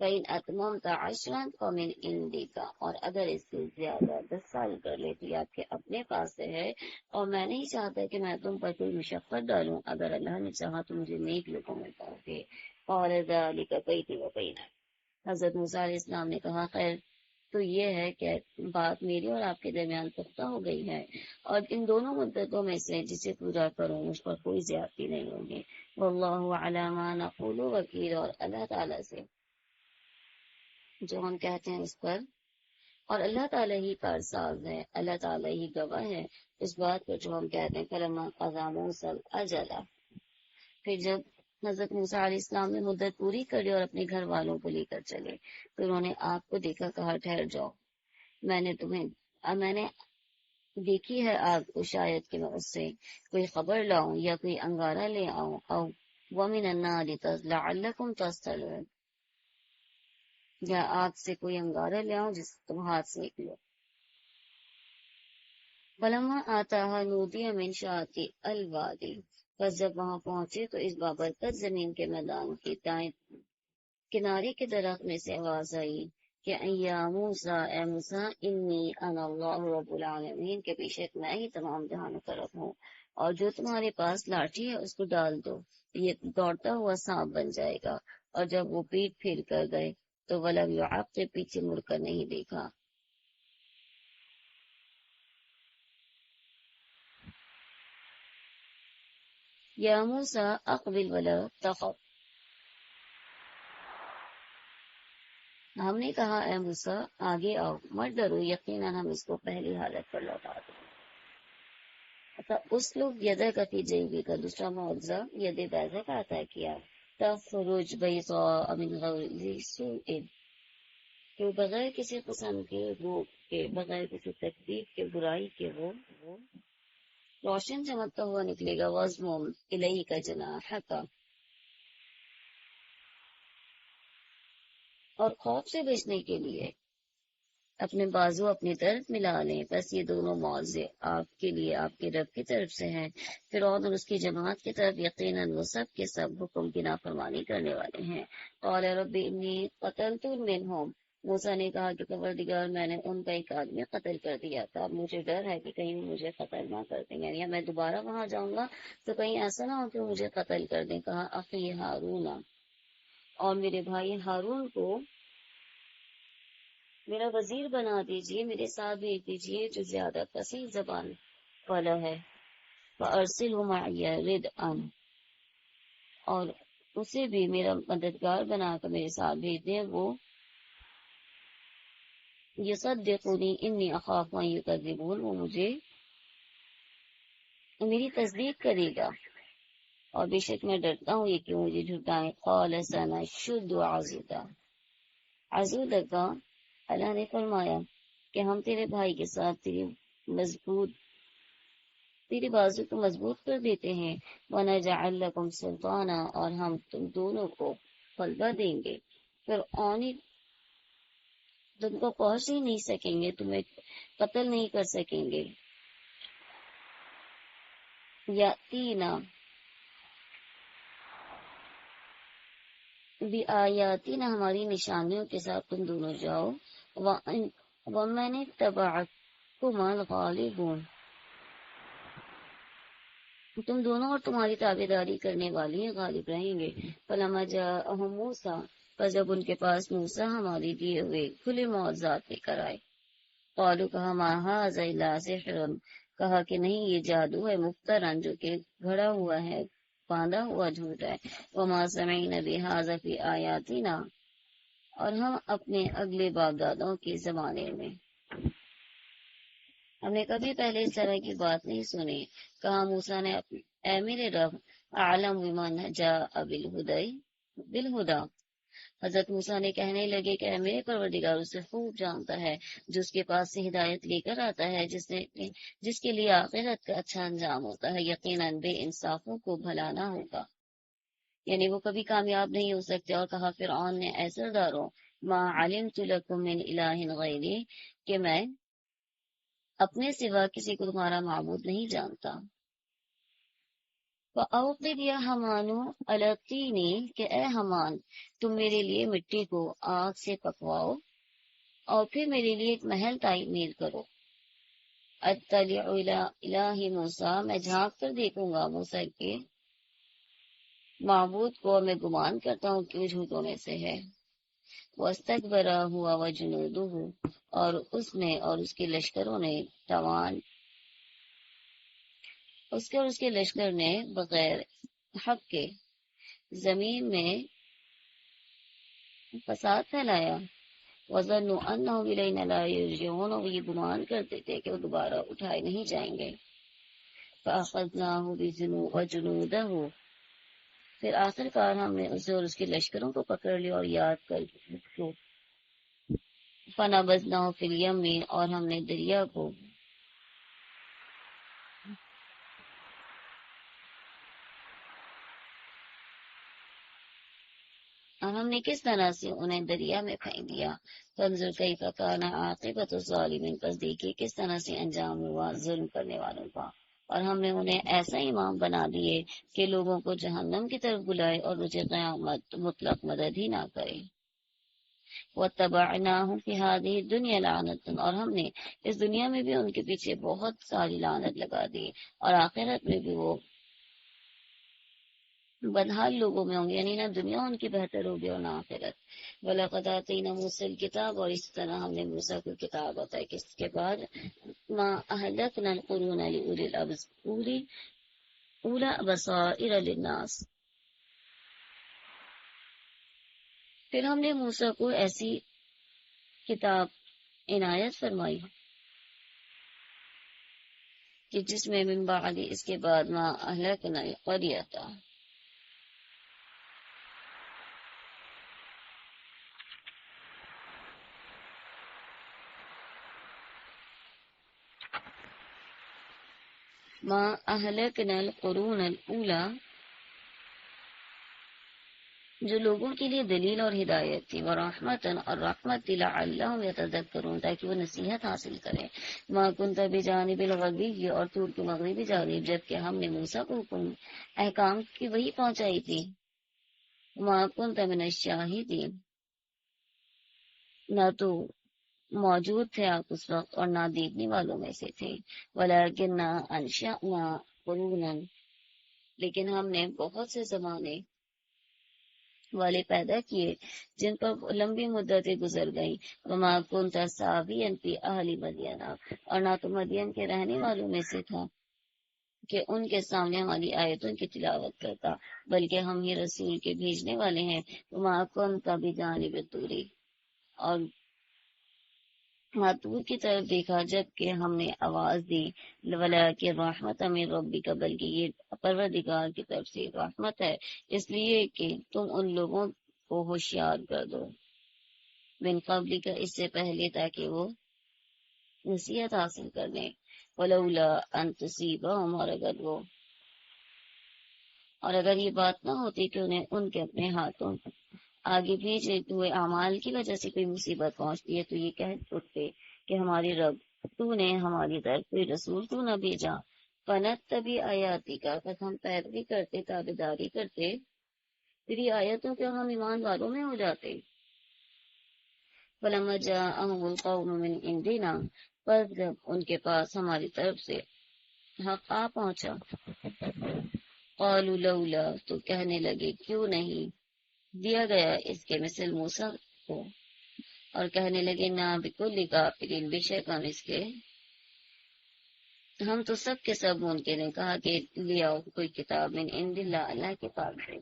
فَإِنْ أَتْمَمْتَ عَشْرًا فَمِنْ عِنْدِكَ، اور اگر اس سے زیادہ 10 سال کر لیتی آپ کے اپنے پاس سے ہے، اور میں نہیں چاہتا کہ میں تم پر کوئی مشقت ڈالوں، اگر اللہ نے چاہا تو مجھے نیک لوگوں میں پاؤ گے۔ قَالَ ذَلِكَ بَيْنِي وَبَيْنَكَ، حضرت موسیٰ علیہ السلام نے کہا خیر تو یہ ہے کہ بات میری اور آپ کے درمیان پختہ ہو گئی ہے، اور ان دونوں مدتوں میں سے جسے پورا کروں مجھ پر کوئی زیادتی نہیں ہوگی۔ وَاللَّهُ عَلَىٰ مَا نَقُولُ وَكِيلٌ، اور اللہ تعالیٰ سے جو ہم کہتے ہیں اس پر، اور اللہ تعالیٰ ہی کارساز ہے، اللہ تعالیٰ ہی گواہ ہے اس بات پر جو ہم کہتے ہیں۔ فَلَمَّا قَضَىٰ مُوسَى الْأَجَلَ، پھر جب حضرت موسیٰ علیہ السلام نے مدت پوری کری اور اپنے گھر والوں کو لے کر چلے تو انہوں نے آگ کو دیکھا، کہا ٹھہر جاؤ، میں نے دیکھی ہے آگ کو، شاید کہ میں اس سے کوئی خبر لاؤں یا کوئی انگارہ لے آؤں، او وَمِنَ النَّارِ لَعَلَّكُمْ تَصْطَلُونَ، یا آگ سے کوئی انگارہ لے آؤں جس تم ہاتھ سے نکلو۔ فَلَمَّا آتَاهَا نُودِيَ مِنْ شَاطِئِ الْوَادِ، بس جب وہاں پہنچے تو اس بابرکت زمین کے میدان کے دائیں کنارے کے درخت میں سے آواز آئی کہ یا موسیٰ، اے موسیٰ، انی انا اللہ رب العالمین، کے بے شک میں ہی تمام جہانوں کا رب ہوں، اور جو تمہارے پاس لاٹھی ہے اس کو ڈال دو، یہ دوڑتا ہوا سانپ بن جائے گا۔ اور جب وہ پیٹ پھیر کر گئے تو ولم یعقب، پیچھے مڑ کر نہیں دیکھا۔ یا موسیٰ اقبل ولا تخف، ہم نے کہا اے موسیٰ آگے آؤ، مت ڈرو، یقیناً ہم اس کو پہلی حالت پر لوٹا دیں گے۔ اس لوگ یدہ کا فی جیبی کا دوسرا معجزہ ید بیضہ کا عطا کیا، تخرج بیضاء من غیر سوء، کہ بغیر کسی قسم کے روک کے، بغیر کسی تکلیف کے، برائی کے، وہ روشن چمکتا ہوا نکلے گا۔ وَاضْمُمْ إِلَيْكَ جَنَاحَكَ، اور خوف سے بچنے کے لیے اپنے بازو اپنی طرف ملا لیں۔ بس یہ دونوں معاوضے آپ کے لیے آپ کے رب کی طرف سے ہیں۔ فرعون اور اس کی جماعت کی طرف یقیناً وہ سب کے سب حکم کی نافرمانی کرنے والے ہیں۔ قال رب انی قتلت منہم، موسیٰ نے کہا کہ پروردگار میں نے ان کا ایک آدمی قتل کر دیا تھا، اب مجھے ڈر ہے کہ کہیں مجھے قتل نہ کر دیں، یعنی میں دوبارہ وہاں جاؤں گا تو کہیں ایسا نہ ہو کہ مجھے قتل کر دیں۔ کہا اخی ہارون، اور میرے بھائی ہارون کو میرا وزیر بنا دیجئے، میرے ساتھ بھیج دیجئے، جو زیادہ فصیح زبان والا ہے، فَأَرْسِلْهُ مَعِيَ رِدْءًا، اور اسے بھی میرا مددگار بنا کر میرے ساتھ بھیج دیں، وہ یصدقنی انی اخاف ان یکذبون، وہ مجھے میری تصدیق کرے گا اور بے شک میں ڈرتا ہوں یہ کہ مجھے جھٹائیں۔ قال سنشد عضدک، عضدک کا اللہ نے فرمایا کہ ہم تیرے بھائی کے ساتھ تیری بازو کو مضبوط کر دیتے ہیں، وَنَجْعَلْ لَكُمْ سُلْطَانًا، اور ہم تم دونوں کو غلبہ دیں گے، پھر تم کو پہنچ ہی نہیں سکیں گے، تمہیں قتل نہیں کر سکیں گے۔ یاتینا بِآیاتِنَا، ہماری نشانیوں کے ساتھ تم دونوں جاؤ، وَمَنِ اتَّبَعَكُمَا الْغَالِبُونَ، تم دونوں اور تمہاری تابعداری کرنے والے غالب رہیں گے۔ فَلَمَّا جَاءَهُم مُوسَىٰ، پس جب ان کے پاس موسیٰ ہمارے دیے ہوئے کھلے معجزات لے کر آئے، قالوا، کہا، مَا هَٰذَا إِلَّا سِحْرٌ، کہا کہ نہیں یہ جادو ہے مفترن، جو کہ گھڑا ہوا ہے، باندھا ہوا جھوٹ ہے۔ وَمَا سَمِعْنَا بِهَٰذَا فِي آیَاتِنَا، اور ہم اپنے اگلے باپ دادوں کے زمانے میں ہم نے کبھی پہلے اس طرح کی بات نہیں سنی۔ کہا موسیٰ نے، اے میرے رب، اعلم بمن جاء بالہدی، حضرت موسیٰ نے کہنے لگے کہ اے میرے پروردگار، اسے خوب جانتا ہے جو اس کے پاس سے ہدایت لے کر آتا ہے، جس کے لیے آخرت کا اچھا انجام ہوتا ہے، یقیناً بے انصافوں کو بھلانا ہوگا، یعنی وہ کبھی کامیاب نہیں ہو سکتے۔ اور کہا فرعون نے، اے سرداروں، ما علمت لکم من الہ غیری، کہ میں اپنے سوا کسی کو تمہارا معبود نہیں جانتا۔ فَأَوْقِدْ یَا حَمَانُ عَلَى الطِّینِ، کہ اے حمان، تم میرے لیے مٹی کو آگ سے پکواؤ اور پھر میرے لیے ایک محل تعمیر کرو۔ اطلع الی الہ موسیٰ، میں جھانک کر دیکھوں گا موسیٰ کے معبود کو، اور میں گمان کرتا ہوں کہ وہ جھوٹوں میں سے ہے۔ وَاسْتَكْبَرَ هُوَ وَجُنُودُهُ، اور اس نے اور اس کے لشکروں نے بغیر حق کے زمین میں فساد پھیلایا۔ وَظَنُّوا أَنَّهُمْ إِلَيْنَا لَا يَرْجِعُونَ، اور یہ گمان کرتے تھے کہ وہ دوبارہ اٹھائے نہیں جائیں گے۔ فَأَخَذْنَاهُ وَجُنُودَهُ، پھر آخر کار ہم نے اسے اور اس کے لشکروں کو پکڑ لیا اور یاد کر کو۔ فَنَبَذْنَاهُ فِي الْيَمِّ، اور ہم نے دریا کو کس طرح سے انہیں دریا میں پھینک دیا۔ فانظر کیف کان عاقبۃ الظالمین، پس دیکھیے کس طرح سے انجام ہوا ظلم کرنے والوں کا۔ اور ہم نے انہیں ایسا امام بنا دیے کہ لوگوں کو جہنم کی طرف بلائے اور مجھے قیامت مطلق مدد ہی نہ کرے۔ وَاتَّبَعْنَاهُمْ فِي هَٰذِهِ الدُّنْيَا لَعْنَةً، اور ہم نے اس دنیا میں بھی ان کے پیچھے بہت ساری لعنت لگا دی، اور آخرت میں بھی وہ بدحال لوگوں میں ہوں گے، یعنی نہ دنیا ان کی بہتر ہوگی اور نہ آخرت۔ وَلَقَدْ آتَيْنَا مُوسَى الْكِتَابَ، اور اس طرح ہم نے موسیٰ کو کتاب عطا کی، اس کے بعد مَا أَهْلَكْنَا الْقُرُونَ لِأُولِي بَصَائِرَ لِلنَّاسِ، پھر ہم نے موسیٰ کو ایسی کتاب عنایت فرمائی کہ جس میں من بعد، اس کے بعد مَا أَهْلَكْنَا الْقَرْيَةَ، ما اہلکنا القرون الاولی، جو لوگوں کے لیے دلیل اور ہدایت تھی، ورحمتاً، اور رحمت تھی، لعلہم یتذکرون، تاکہ وہ نصیحت حاصل کریں۔ ما کنت بجانب الغربی، اور طور کی مغربی جانب، جبکہ ہم نے موسیٰ کو حکم احکام کی وحی پہنچائی تھی۔ ما کنت من الشاہدین، نہ تو موجود تھے آپ اس وقت اور نہ دیکھنے والوں میں سے تھے۔ وَلَٰكِنَّا أَنشَأْنَا قُرُونًا، لیکن ہم نے بہت سے زمانے والے پیدا کیے جن پر لمبی مدتیں گزر گئیں۔ وَمَا كُنتَ سَاوِيًّا فِي أَهْلِ مَدْيَنَ، اور نہ تو مدین کے رہنے والوں میں سے تھا۔ کہ ان کے سامنے ہماری آیتوں کی تلاوت کرتا، بلکہ ہم ہی رسول کے بھیجنے والے ہیں۔ وما کنت بجانب الطور، اور ہاتھوں کی طرف دیکھا جب کہ ہم نے آواز دی، ولیکن رحمت من ربک، بلکہ یہ پروردگار کی طرف سے رحمت ہے، اس لیے کہ تم ان لوگوں کو ہوشیار کر دو من قبل کا، اس سے پہلے، تاکہ وہ نصیحت حاصل کر لیں۔ ولولا ان تصیبہم، اور اگر یہ بات نہ ہوتی کہ انہیں ان کے اپنے ہاتھوں آگے بھیجے ہوئے اعمال کی وجہ سے کوئی مصیبت پہنچتی ہے، تو یہ کہہ اٹھتے کہ ہماری رب، تو نے ہماری طرف کوئی رسول تو نہ بھیجا، فنت تبھی آیاتی کا، بس ہم پیروی کرتے، تابعداری کرتے تیری آیتوں کے، ہم ایمان والوں میں ہو جاتے۔ فلما جاءهم القوم من عندنا، پر جب ان کے پاس ہماری طرف سے حق آ پہنچا، قالوا لولا، تو کہنے لگے کیوں نہیں دیا گیا اس کے مثل موسیٰ کو، اور کہنے لگے نہ بکل کافرین، بے شک ہم تو سب کے سب ممکن ہیں، کہا کہ لے آؤ کوئی کتاب من عند اللہ، اللہ کے پاس سے،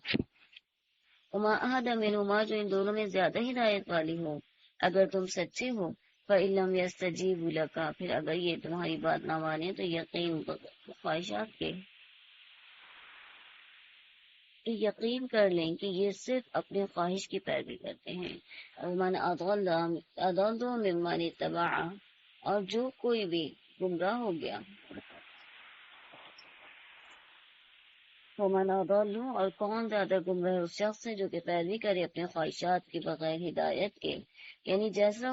وما احد منہما، جو ان دونوں میں زیادہ ہدایت والی ہو، اگر تم سچے ہو، فإن لم يستجیبوا لک، پھر اگر یہ تمہاری بات نہ مانے تو خواہشات کے یقین کر لیں کہ یہ صرف اپنے خواہش کی پیروی کرتے ہیں۔ من اضل ممن اتبع، اور جو کوئی بھی گمراہ ہو گیا، ومن اضل، اور کون زیادہ گمراہ ہے اس شخص سے جو کہ پیروی کرے اپنے خواہشات کے بغیر ہدایت کے، یعنی جیسا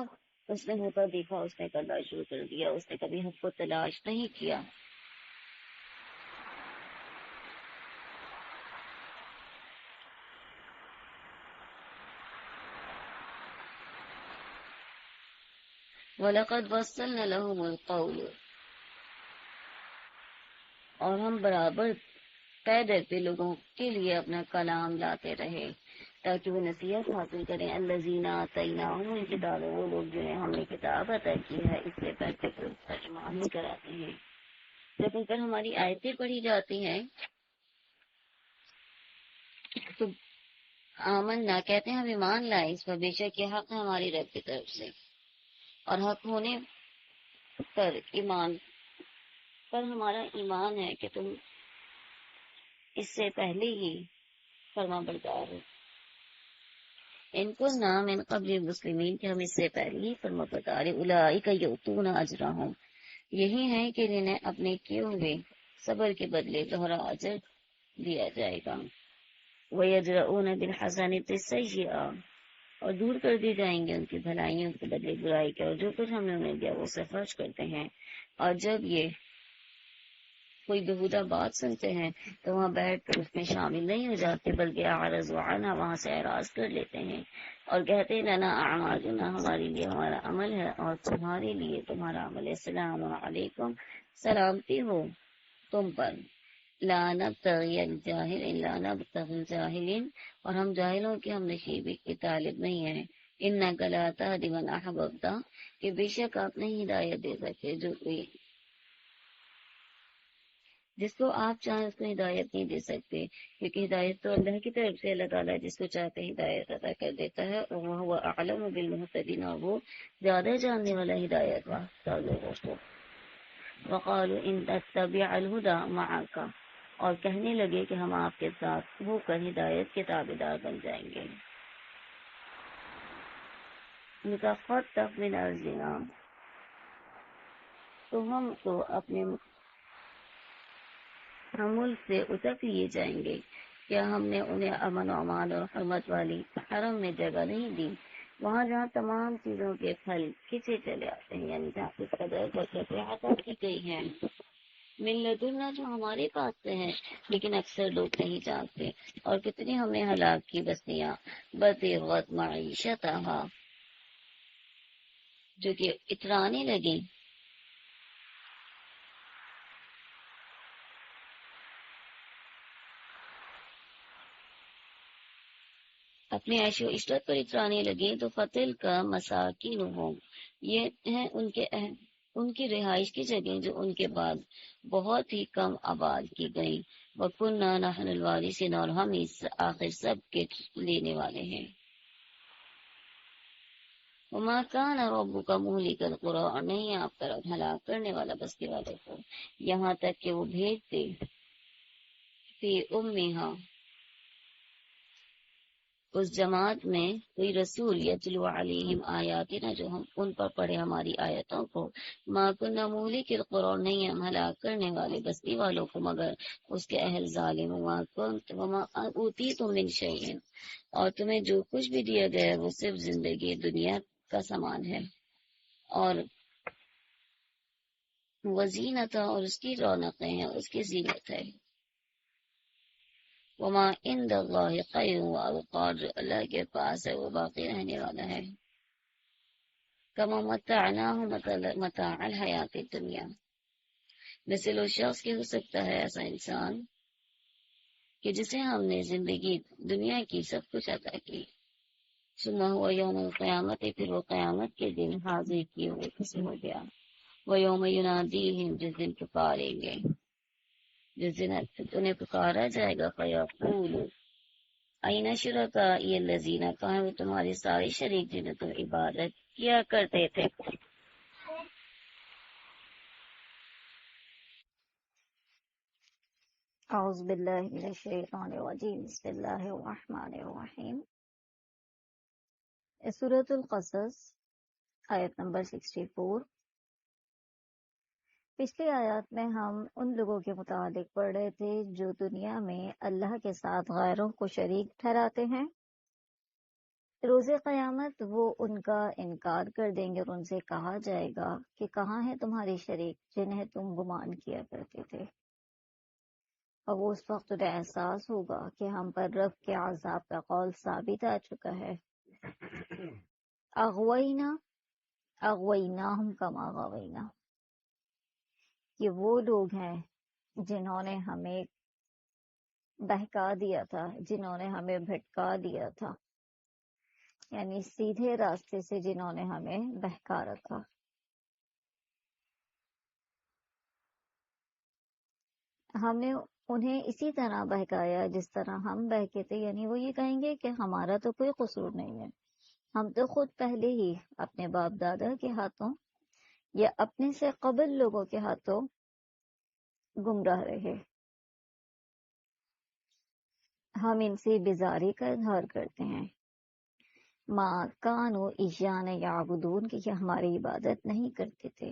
اس نے ہوتا دیکھا اس نے کرنا شروع کر دیا، اس نے کبھی حق کو تلاش نہیں کیا۔ وَلَقَدْ وَصَّلْنَا لَهُمُ الْقَوْلَ، اور ہم برابر پیدر پہ لوگوں کے لیے اپنا کلام لاتے رہے تاکہ وہ نصیحت حاصل کریں۔ الذین آتیناہم الکتاب، وہ لوگ جو ہیں ہم نے کتاب عطا کی ہے، اس سے پہلے تو ترجمہ نہیں کراتے ہیں، جب ان پر ہماری آیتیں پڑھی جاتی ہیں تو آمن نہ کہتے ہیں ہم ایمان لائے اس پر، بے شک یہ حق ہے ہماری رب کی طرف سے، اور حق ہونے پر ایمان پر ہمارا ایمان ہے کہ تم اس سے پہلے ہی فرما بردار ہو، ان کو نام ان قبل مسلمین، کہ ہم اس سے پہلے ہی فرما بردار، اولئک یؤتون اجرہم، یہی ہے کہ انہیں اپنے کیے ہوئے صبر کے بدلے دوہرا اجر دیا جائے گا۔ وَيَدْرَؤُونَ بِالْحَسَنَةِ السَّيِّئَةَ، اور دور کر دی جائیں گے ان کی بھلائیوں کے بدلے برائی کے، اور جو کچھ ہم نے انہیں دیا وہ اسے خرچ کرتے ہیں، اور جب یہ کوئی بہودہ بات سنتے ہیں تو وہاں بیٹھ کر اس میں شامل نہیں ہو جاتے، بلکہ اعرض عنہا، وہاں سے اعراض کر لیتے ہیں، اور کہتے ہیں لنا اعمالنا، ہمارے لیے ہمارا عمل ہے اور تمہارے لیے تمہارا عمل ہے، السلام علیکم، سلامتی ہو تم پر، لا نبتغی الجاہل، لا نبتغی الجاہلین، اور ہم جاہلوں کے ہم نشیبی کی طالب نہیں ہیں، انک لا تہدی من احببت، کہ بے شک آپ نہیں ہدایت دے سکتے جو کوئی، جس کو آپ چاہیں اس کو ہدایت نہیں دے سکتے، کیونکہ ہدایت تو اللہ کی طرف سے، اللہ تعالیٰ جس کو چاہتے ہدایت عطا کر دیتا ہے، اور وہ اعلم بالمہتدین، اور وہ زیادہ جاننے والا ہدایت واسطہ لوگوں کو۔ وقالوا ان نتبع الہدی معک، اور کہنے لگے کہ ہم آپ کے ساتھ ہو کر ہدایت کے تابعدار بن جائیں گے۔ نتخطف من ارضنا، تو ہم کو اپنے ملک سے اتر لیے جائیں گے، کیا ہم نے انہیں امن و امان اور حرمت والی حرم میں جگہ نہیں دی، وہاں جہاں تمام چیزوں کے پھل کھچے چلے آتے ہیں، یعنی جہاں کی قدر برکت عطا کی گئی ہے، من لدنا، جو ہمارے پاس سے ہیں، لیکن اکثر لوگ نہیں جانتے، اور کتنی ہم نے ہلاک کی بستیاں، بطیغت معیشتہا، جو کہ اترانے لگیں اپنی عیش و عشرت پر اترانے لگے، تو فتل کا مساکین ہوں، یہ ہیں ان کے ان کی رہائش کی جگہیں جو ان کے بعد بہت ہی کم آباد کی گئیں، وَكُنَّا نَحْنُ الْوَارِثِينَ، اور ہم ہی آخر سب کے لینے والے ہیں۔ وَمَا كَانَ رَبُّكَ مُهْلِكَ الْقُرَىٰ، اور نہیں آپ کا رب ہلاک کرنے والا بستی والے کو یہاں تک کہ وہ بھیج دے فی امہا، اس جماعت میں کوئی رسول یتلو علیہم آیاتنا، جو ہم ان پر پڑھے ہماری آیتوں کو، ما کننا مہلک القرى، نہیں ہم ہلاک کرنے والے بستی والوں کو مگر اس کے اہل ظالم، وما اوتیتم من شیء، اور تمہیں جو کچھ بھی دیا گیا ہے وہ صرف زندگی دنیا کا سامان ہے، اور وزینت، اور اس کی رونقیں ہیں، اس کی زینت ہے، وما عند اللہ خیر وابقا، جو اللہ کے پاس ہے وہ باقی رہنے والا ہے، کما متعناہم متاع الحیات الدنیا، مثل اس شخص کی ہو سکتا ہے ایسا انسان کہ جسے ہم نے زندگی دنیا کی سب کچھ عطا کی، ثم هو یوم القیامت، پھر وہ قیامت کے دن حاضر کیے ہوئے کسی ہو گیا، وہ یوم ینادیہم، جس دن پکاریں گے، جس دن انہیں پکارا جائے گا، فیقول این شرکائی الذین، کہاں وہ تمہارے سارے شریک جنہیں تم عبادت کیا کرتے تھے۔ اعوذ باللہ من الشیطان الرجیم، بسم اللہ الرحمن الرحیم۔ سورۃ القصص، آیت نمبر 64۔ پچھلی آیات میں ہم ان لوگوں کے متعلق پڑھ رہے تھے جو دنیا میں اللہ کے ساتھ غیروں کو شریک ٹھہراتے ہیں۔ روز قیامت وہ ان کا انکار کر دیں گے اور ان سے کہا جائے گا کہ کہاں ہیں تمہارے شریک جنہیں تم گمان کیا کرتے تھے، اور وہ اس وقت انہیں احساس ہوگا کہ ہم پر رب کے عذاب کا قول ثابت آ چکا ہے۔ اغویناہم کما غوینا، کہ وہ لوگ ہیں جنہوں نے ہمیں بہکا دیا تھا، جنہوں نے ہمیں بھٹکا دیا تھا، یعنی سیدھے راستے سے جنہوں نے ہمیں بہکا رکھا۔ ہم نے انہیں اسی طرح بہکایا جس طرح ہم بہکے تھے، یعنی وہ یہ کہیں گے کہ ہمارا تو کوئی قصور نہیں ہے، ہم تو خود پہلے ہی اپنے باپ دادا کے ہاتھوں یا اپنے سے قبل لوگوں کے ہاتھوں گمراہ رہے۔ ہم ان سے بیزاری کا اظہار کرتے ہیں، ما کانوا ایانا یعبدون، کہ یہ ہماری عبادت نہیں کرتے تھے۔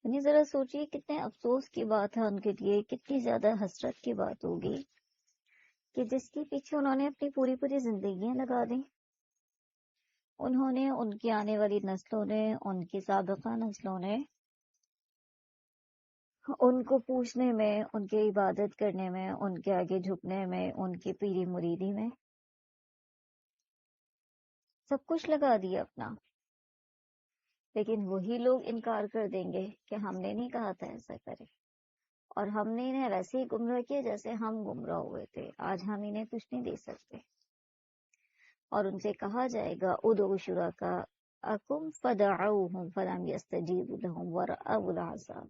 یعنی ذرا سوچئے کتنے افسوس کی بات ہے ان کے لیے، کتنی زیادہ حسرت کی بات ہوگی کہ جس کے پیچھے انہوں نے اپنی پوری پوری زندگیاں لگا دیں، انہوں نے، ان کی آنے والی نسلوں نے، ان کی سابقہ نسلوں نے ان کو پوچھنے میں، ان کی عبادت کرنے میں، ان کے آگے جھکنے میں، ان کی پیری مریدی میں سب کچھ لگا دیا اپنا، لیکن وہی لوگ انکار کر دیں گے کہ ہم نے نہیں کہا تھا ایسا کرے، اور ہم نے انہیں ویسے ہی گمراہ کیا جیسے ہم گمراہ ہوئے تھے، آج ہم انہیں کچھ نہیں دے سکتے۔ اور ان سے کہا جائے گا ادعوا شرکاءکم فدعوہم فلم یستجیبوا لہم ورأوا العذاب،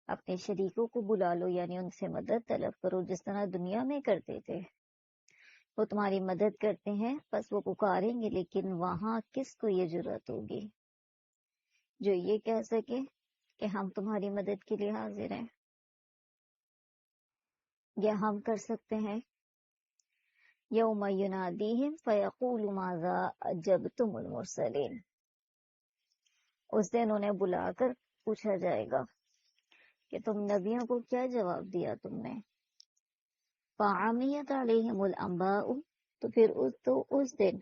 اپنے شریکوں کو بلا لو، یعنی ان سے مدد طلب کرو جس طرح دنیا میں کرتے تھے، وہ تمہاری مدد کرتے ہیں، بس وہ پکاریں گے، لیکن وہاں کس کو یہ جرأت ہوگی جو یہ کہہ سکے کہ ہم تمہاری مدد کے لیے حاضر ہیں، یا ہم کر سکتے ہیں یوم ینادیہم فیقول ماذا اجبتم المرسلین، اس دن انہیں بلا کر پوچھا جائے گا کہ تم نبیوں کو کیا جواب دیا تم نے، فعمیت علیہم الانباء، تو پھر اس دن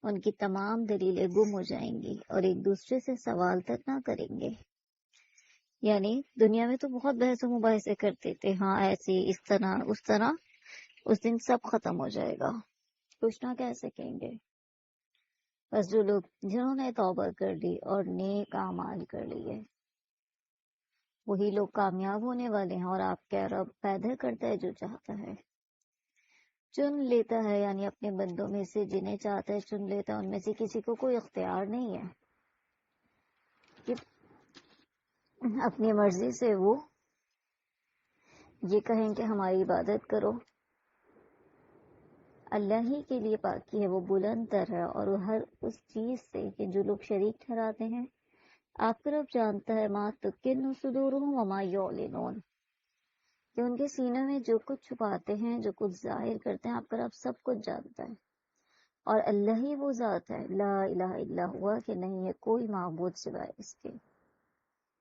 ان کی تمام دلیلیں گم ہو جائیں گی اور ایک دوسرے سے سوال تک نہ کریں گے۔ یعنی دنیا میں تو بہت بحث و مباحثے کرتے تھے، ہاں ایسے، اس طرح، اس طرح، اس دن سب ختم ہو جائے گا، کچھ نہ کہہ سکیں گے۔ بس جو لوگ جنہوں نے توبہ کر لی اور نیک اعمال کر لیے، وہی لوگ کامیاب ہونے والے ہیں، اور آپ کا رب پیدا کرتا ہے جو چاہتا ہے، چن لیتا ہے، یعنی اپنے بندوں میں سے جنہیں چاہتا ہے چن لیتا ہے، ان میں سے کسی کو کوئی اختیار نہیں ہے کہ اپنی مرضی سے وہ یہ کہیں کہ ہماری عبادت کرو. اللہ ہی کے لیے پاکی ہے، وہ بلند تر ہے اور وہ ہر اس چیز سے کہ جو لوگ شریک ٹھہراتے ہیں. آپ کا رب جانتا ہے ما تکن صدورہم وما یعلنون، کہ ان کے سینوں میں جو کچھ چھپاتے ہیں، جو کچھ ظاہر کرتے ہیں، آپ کا رب سب کچھ جانتا ہے. اور اللہ ہی وہ ذات ہے، لا الہ الا ہوا، کہ نہیں ہے کوئی معبود سوائے اس کے.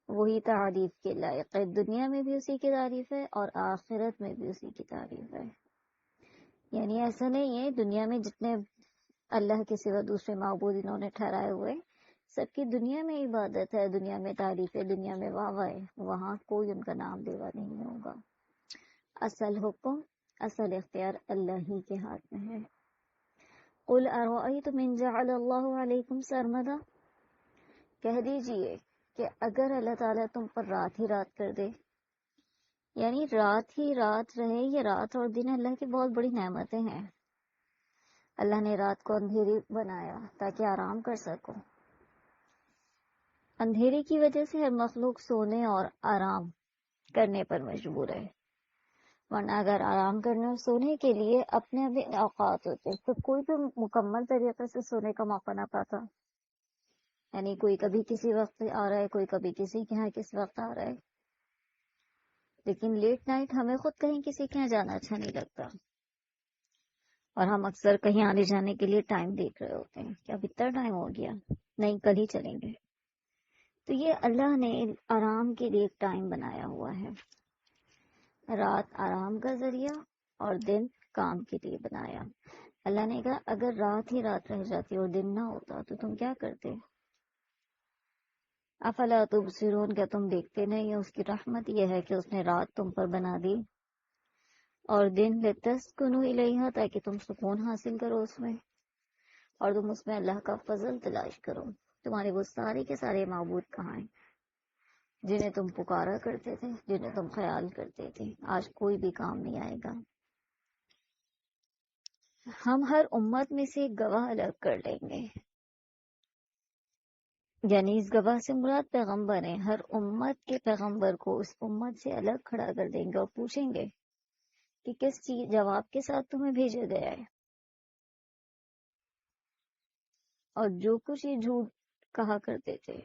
وہی تعریف کے لائق ہے، دنیا میں بھی اسی کی تعریف ہے اور آخرت میں بھی اسی کی تعریف ہے. یعنی ایسا نہیں ہے دنیا میں جتنے اللہ کے سوا دوسرے معبود انہوں نے ٹھہرائے ہوئے، سب کی دنیا میں عبادت ہے، دنیا میں تعریف ہے، دنیا میں واہ واہ ہے، وہاں کوئی ان کا نام لیوا نہیں ہوگا. اصل حکم، اصل اختیار اللہ ہی کے ہاتھ میں ہے. قل ارأیتم ان جعل اللہ علیکم سرمدا، کہہ دیجئے کہ اگر اللہ تعالیٰ تم پر رات ہی رات کر دے، یعنی رات ہی رات رہے. یہ رات اور دن اللہ کی بہت بڑی نعمتیں ہیں. اللہ نے رات کو اندھیری بنایا تاکہ آرام کر سکو. اندھیرے کی وجہ سے ہر مخلوق سونے اور آرام کرنے پر مجبور ہے، ورنہ اگر آرام کرنے اور سونے کے لیے اپنے اپنے اوقات ہوتے تو کوئی بھی مکمل طریقے سے سونے کا موقع نہ پاتا. یعنی کوئی کبھی کسی وقت آ رہا ہے، کوئی کبھی کسی کے یہاں کس وقت آ رہا ہے. لیکن لیٹ نائٹ ہمیں خود کہیں کسی کے یہاں جانا اچھا نہیں لگتا، اور ہم اکثر کہیں آنے جانے کے لیے ٹائم دیکھ رہے ہوتے ہیں کہ اب اتنا ٹائم ہو گیا، نہیں کل ہی چلیں گے. تو یہ اللہ نے آرام کے لیے ایک ٹائم بنایا ہوا ہے. رات آرام کا ذریعہ اور دن کام کے لیے بنایا. اللہ نے کہا اگر رات ہی رات رہ جاتی اور دن نہ ہوتا تو تم کیا کرتے؟ افلا تبصرون، کیا تم دیکھتے نہیں؟ اس کی رحمت یہ ہے کہ اس نے رات تم پر بنا دی اور دن لتسکنوا الیہا، تاکہ تم سکون حاصل کرو اس میں، اور تم اس میں اللہ کا فضل تلاش کرو. تمہارے وہ سارے کے سارے معبود کہاں ہیں جنہیں تم پکارا کرتے تھے، جنہیں تم خیال کرتے تھے؟ آج کوئی بھی کام نہیں آئے گا. ہم ہر امت میں سے ایک گواہ الگ کر لیں گے، یعنی اس گواہ سے مراد پیغمبر ہیں. ہر امت کے پیغمبر کو اس امت سے الگ کھڑا کر دیں گے اور پوچھیں گے کہ کس چیز جواب کے ساتھ تمہیں بھیجا گیا ہے. اور جو کچھ یہ جھوٹ کہا کرتے تھے،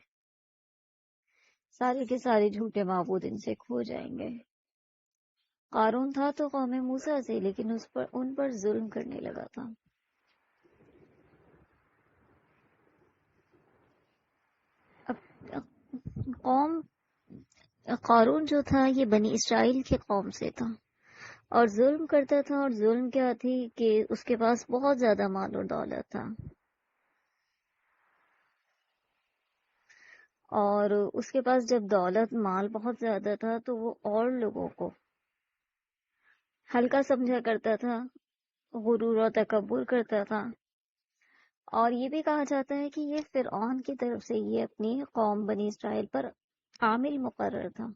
سارے کے سارے جھوٹے معبود ان سے کھو جائیں گے. قارون تھا تو قوم موسیٰ سے، لیکن ان پر ظلم کرنے لگا تھا. اب قوم قارون جو تھا یہ بنی اسرائیل کی قوم سے تھا اور ظلم کرتا تھا. اور ظلم کیا تھی کہ اس کے پاس بہت زیادہ مال اور دولت تھا، اور اس کے پاس جب دولت مال بہت زیادہ تھا تو وہ اور لوگوں کو ہلکا سمجھا کرتا تھا، غرور اور تکبر کرتا تھا. اور یہ بھی کہا جاتا ہے کہ یہ فرعون کی طرف سے یہ اپنی قوم بنی اسرائیل پر عامل مقرر تھا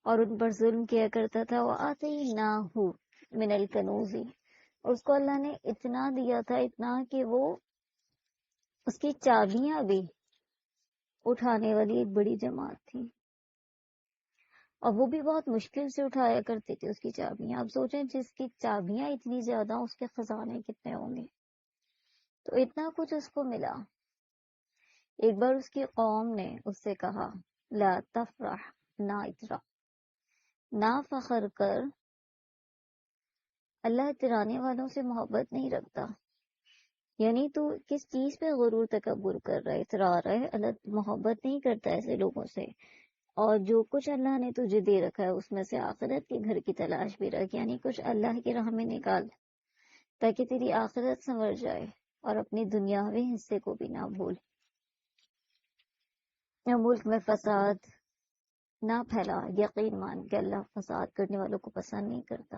اور ان پر ظلم کیا کرتا تھا. وَآتَيْنَاهُ مِنَ الْكُنُوزِ، اس کو اللہ نے اتنا دیا تھا، اتنا کہ وہ اس کی چابیاں بھی اٹھانے والی ایک بڑی جماعت تھی، اور وہ بھی بہت مشکل سے اٹھایا کرتے تھے اس کی چابیاں. آپ سوچیں جس کی چابیاں اتنی زیادہ، اس کے خزانے کتنے ہوں گے. تو اتنا کچھ اس کو ملا. ایک بار اس کی قوم نے اس سے کہا لا تفرح، نہ اترا، نہ فخر کر، اللہ اترانے والوں سے محبت نہیں رکھتا. یعنی تو کس چیز پہ غرور تکبر کر رہا ہے، اترا رہا ہے؟ اللہ محبت نہیں کرتا ایسے لوگوں سے. اور جو کچھ اللہ نے تجھے دے رکھا ہے اس میں سے آخرت کے گھر کی تلاش بھی رکھ، یعنی کچھ اللہ کی راہ میں نکال تاکہ تیری آخرت سنور جائے، اور اپنی دنیاوی حصے کو بھی نہ بھول. یا ملک میں فساد نہ پھیلا، یقین مان کہ اللہ فساد کرنے والوں کو پسند نہیں کرتا.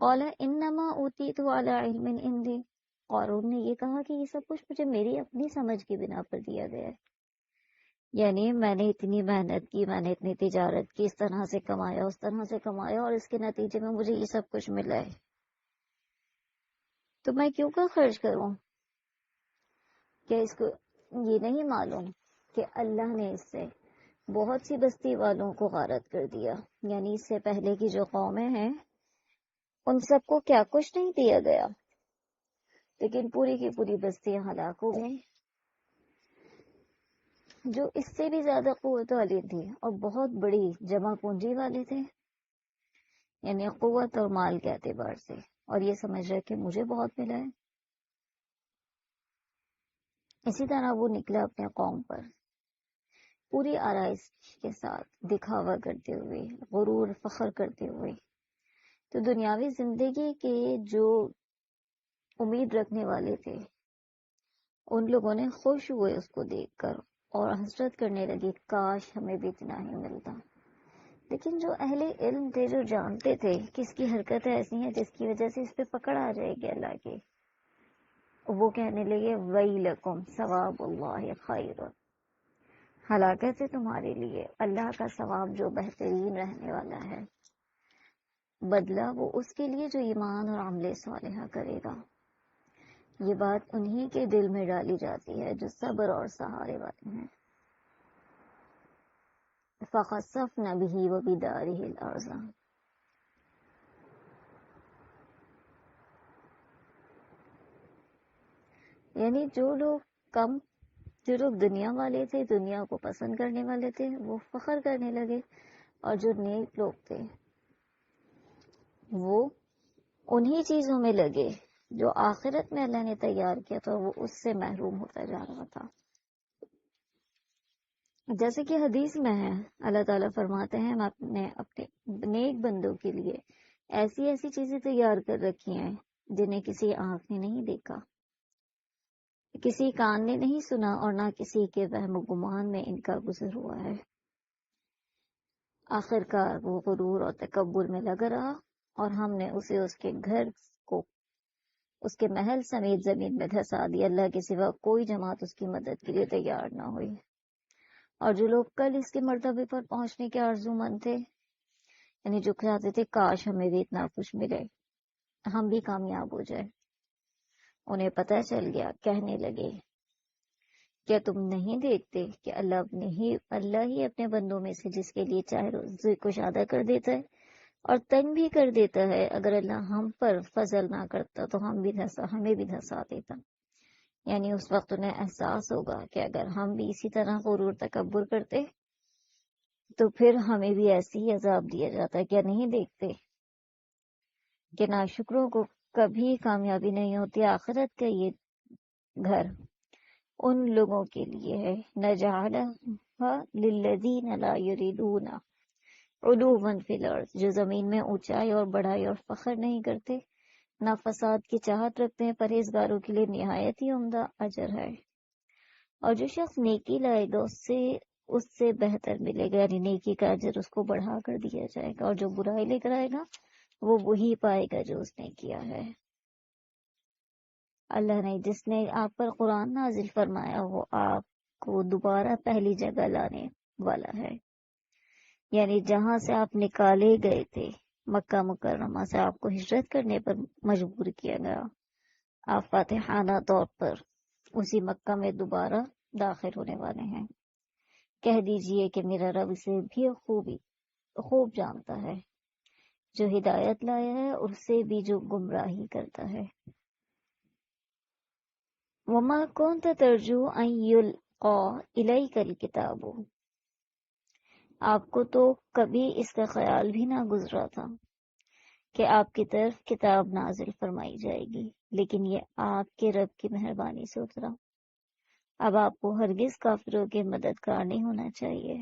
قال انما اوتیت علی علم عندی، قارون نے یہ کہا کہ یہ سب کچھ مجھے میری اپنی سمجھ کی بنا پر دیا گیا ہے. یعنی میں نے اتنی محنت کی، میں نے اتنی تجارت کی، اس طرح سے کمایا، اس طرح سے کمایا، اور اس کے نتیجے میں مجھے یہ سب کچھ ملا ہے، تو میں کیوں کا خرچ کروں؟ کیا اس کو یہ نہیں معلوم کہ اللہ نے اس سے بہت سی بستی والوں کو غارت کر دیا، یعنی اس سے پہلے کی جو قومیں ہیں ان سب کو کیا کچھ نہیں دیا گیا، لیکن پوری کی پوری بستیاں ہلاک ہو گئیں جو اس سے بھی زیادہ قوت والی تھی اور بہت بڑی جمع پونجی والے تھے، یعنی قوت اور مال کے اعتبار سے، اور یہ سمجھ رہے کہ مجھے بہت ملا ہے۔ اسی طرح وہ نکلا اپنے قوم پر پوری آرائش کے ساتھ، دکھاوا کرتے ہوئے، غرور فخر کرتے ہوئے۔ تو دنیاوی زندگی کے جو امید رکھنے والے تھے ان لوگوں نے خوش ہوئے اس کو دیکھ کر اور حسرت کرنے لگے، کاش ہمیں بھی اتنا ہی ملتا۔ لیکن جو اہل علم تھے، جو جانتے تھے کہ اس کی حرکتیں ایسی ہیں جس کی وجہ سے اس پہ پکڑ آ جائے گی اللہ کی، وہ کہنے لگے ویلکم ثواب اللہ خیر، ہلاکت ہے تمہارے لیے، اللہ کا ثواب جو بہترین رہنے والا ہے، بدلہ وہ اس کے لیے جو ایمان اور عمل صالحہ کرے گا۔ یہ بات انہی کے دل میں ڈالی جاتی ہے جو صبر اور سہارے والے ہیں۔ فَخَسَفْنَا بِهِ وَبِدَارِهِ الْأَرْضَ، یعنی جو لوگ دنیا والے تھے، دنیا کو پسند کرنے والے تھے، وہ فخر کرنے لگے، اور جو نیک لوگ تھے وہ انہی چیزوں میں لگے جو آخرت میں اللہ نے تیار کیا تھا، وہ اس سے محروم ہوتا جا رہا تھا۔ جیسے کہ حدیث میں ہے، اللہ تعالیٰ فرماتے ہیں، ہم نے اپنے نیک بندوں کے لیے ایسی ایسی چیزیں تیار کر رکھی ہیں جنہیں کسی آنکھ نے نہیں دیکھا، کسی کان نے نہیں سنا، اور نہ کسی کے وہم و گمان میں ان کا گزر ہوا ہے۔ آخر کار وہ غرور اور تکبر میں لگا رہا، اور ہم نے اسے اس کے گھر کو، اس کے محل سمیت زمین میں دھسا دیا، اللہ کے سوا کوئی جماعت اس کی مدد کے لیے تیار نہ ہوئی۔ اور جو لوگ کل اس کے مرتبے پر پہنچنے کے آرزو مند تھے، یعنی جو چاہتے تھے کاش ہمیں بھی اتنا کچھ ملے، ہم بھی کامیاب ہو جائے، انہیں پتہ چل گیا، کہنے لگے کیا تم نہیں دیکھتے کہ اللہ ہی اپنے بندوں میں سے جس کے لیے چاہے روزی کشادہ کر دیتا ہے اور تنگ بھی کر دیتا ہے، اگر اللہ ہم پر فضل نہ کرتا تو ہمیں بھی دھسا دیتا۔ یعنی اس وقت انہیں احساس ہوگا کہ اگر ہم بھی اسی طرح غرور تکبر کرتے تو پھر ہمیں بھی ایسی ہی عذاب دیا جاتا ہے۔ کیا نہیں دیکھتے کہ ناشکروں کو کبھی کامیابی نہیں ہوتی؟ آخرت کا یہ گھر ان لوگوں کے لیے ہے، نَجْعَلُهَا لِلَّذِينَ لَا يُرِيدُونَ عُلُوًّا فِي الْأَرْضِ، جو زمین میں اونچائی اور بڑائی اور فخر نہیں کرتے، نہ فساد کی چاہت رکھتے ہیں، پرہیزگاروں کے لیے نہایت ہی عمدہ اجر ہے۔ اور جو شخص نیکی لائے گا اس سے بہتر ملے گا، یعنی نیکی کا اجر اس کو بڑھا کر دیا جائے گا، اور جو برائی لے کر آئے گا وہ وہی پائے گا جو اس نے کیا ہے۔ اللہ نے جس نے آپ پر قرآن نازل فرمایا وہ آپ کو دوبارہ پہلی جگہ لانے والا ہے، یعنی جہاں سے آپ نکالے گئے تھے، مکہ مکرمہ سے آپ کو ہجرت کرنے پر مجبور کیا گیا، آپ فاتحانہ طور پر اسی مکہ میں دوبارہ داخل ہونے والے ہیں۔ کہہ دیجئے کہ میرا رب اسے بھی خوب جانتا ہے، جو ہدایت لایا ہے اور اسے بھی جو گمراہی کرتا ہے۔ وَمَا كُنْتَ تَرْجُو أَنْ يُلْقَى إِلَيْكَ الْكِتَابُ، آپ کو تو کبھی اس کا خیال بھی نہ گزرا تھا کہ آپ کی طرف کتاب نازل فرمائی جائے گی، لیکن یہ آپ کے رب کی مہربانی سے اترا۔ اب آپ کو ہرگز کافروں کے مددگار نہیں ہونا چاہیے۔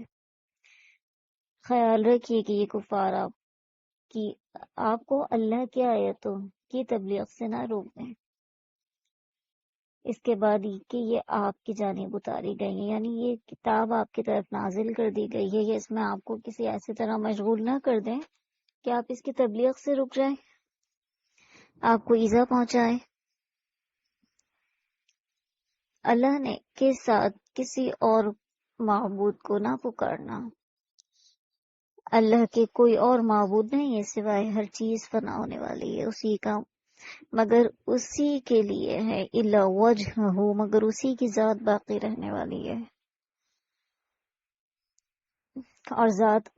خیال رکھیے کہ یہ کفار آپ کو اللہ کی آیتوں کی تبلیغ سے نہ روک دیں، اس کے بعد کہ یہ آپ کی جانب اتاری گئی ہے، یعنی یہ کتاب آپ کی طرف نازل کر دی گئی ہے، یہ اس میں آپ کو کسی ایسی طرح مشغول نہ کر دیں کہ آپ اس کی تبلیغ سے رک جائیں، آپ کو ایذا پہنچائے۔ اللہ نے کے ساتھ کسی اور معبود کو نہ پکارنا، اللہ کے کوئی اور معبود نہیں ہے سوائے ہر چیز فنا ہونے والی ہے اسی کا، مگر اسی کے لیے ہے، الا وجہہ، مگر اسی کی ذات باقی رہنے والی ہے۔ اور ذات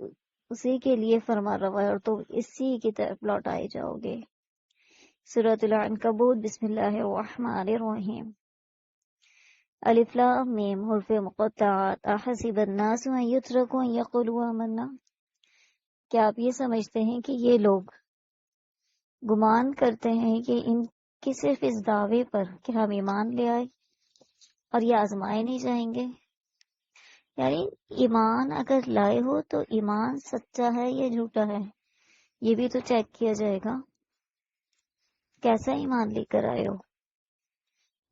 اسی کے لیے فرما روا ہے اور تم اسی کی طرف لوٹائے جاؤ گے۔ سورۃ العنکبوت، بسم اللہ الرحمن الرحیم۔ الف لام میم حروف مقطعات۔ احسب الناس ان یترکوا ان یقولوا آمنا، کیا آپ یہ سمجھتے ہیں کہ یہ لوگ گمان کرتے ہیں کہ ان کی صرف اس دعوے پر کہ ہم ایمان لے آئے اور یہ آزمائے نہیں جائیں گے؟ یعنی ایمان اگر لائے ہو تو ایمان سچا ہے یا جھوٹا ہے یہ بھی تو چیک کیا جائے گا۔ کیسا ایمان لے کر آئے ہو،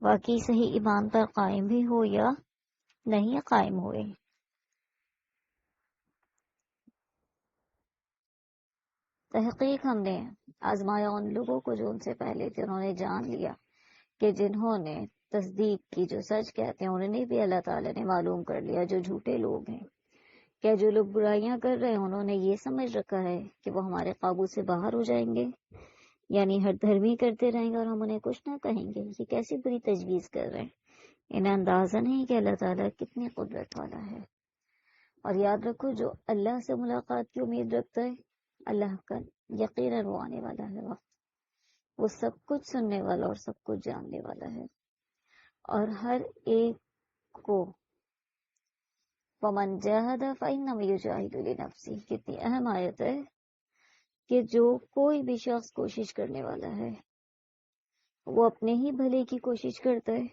واقعی صحیح ایمان پر قائم بھی ہو یا نہیں قائم ہوئے۔ تحقیق ہم نے آزمایا ان لوگوں کو جو ان سے پہلے تھے، انہوں نے جان لیا کہ جنہوں نے تصدیق کی، جو سچ کہتے ہیں انہوں نے بھی اللہ تعالیٰ نے معلوم کر لیا جو جھوٹے لوگ ہیں۔ کیا جو لوگ برائیاں کر رہے ہیں انہوں نے یہ سمجھ رکھا ہے کہ وہ ہمارے قابو سے باہر ہو جائیں گے، یعنی ہر دھرمی کرتے رہیں گے اور ہم انہیں کچھ نہ کہیں گے؟ یہ کیسی بری تجویز کر رہے ہیں؟ انہیں اندازہ نہیں کہ اللہ تعالیٰ کتنی قدرت والا ہے۔ اور یاد رکھو جو اللہ سے ملاقات کی امید رکھتا ہے اللہ کا یقیناً وہ آنے والا ہے وقت، وہ سب کچھ سننے والا اور سب کچھ جاننے والا ہے، اور ہر ایک کو وَمَنْ جَاهَدَ فَإِنَّمَا يُجَاهِدُ لِنَفْسِهِ، کتنی اہم آیت ہے کہ جو کوئی بھی شخص کوشش کرنے والا ہے وہ اپنے ہی بھلے کی کوشش کرتا ہے۔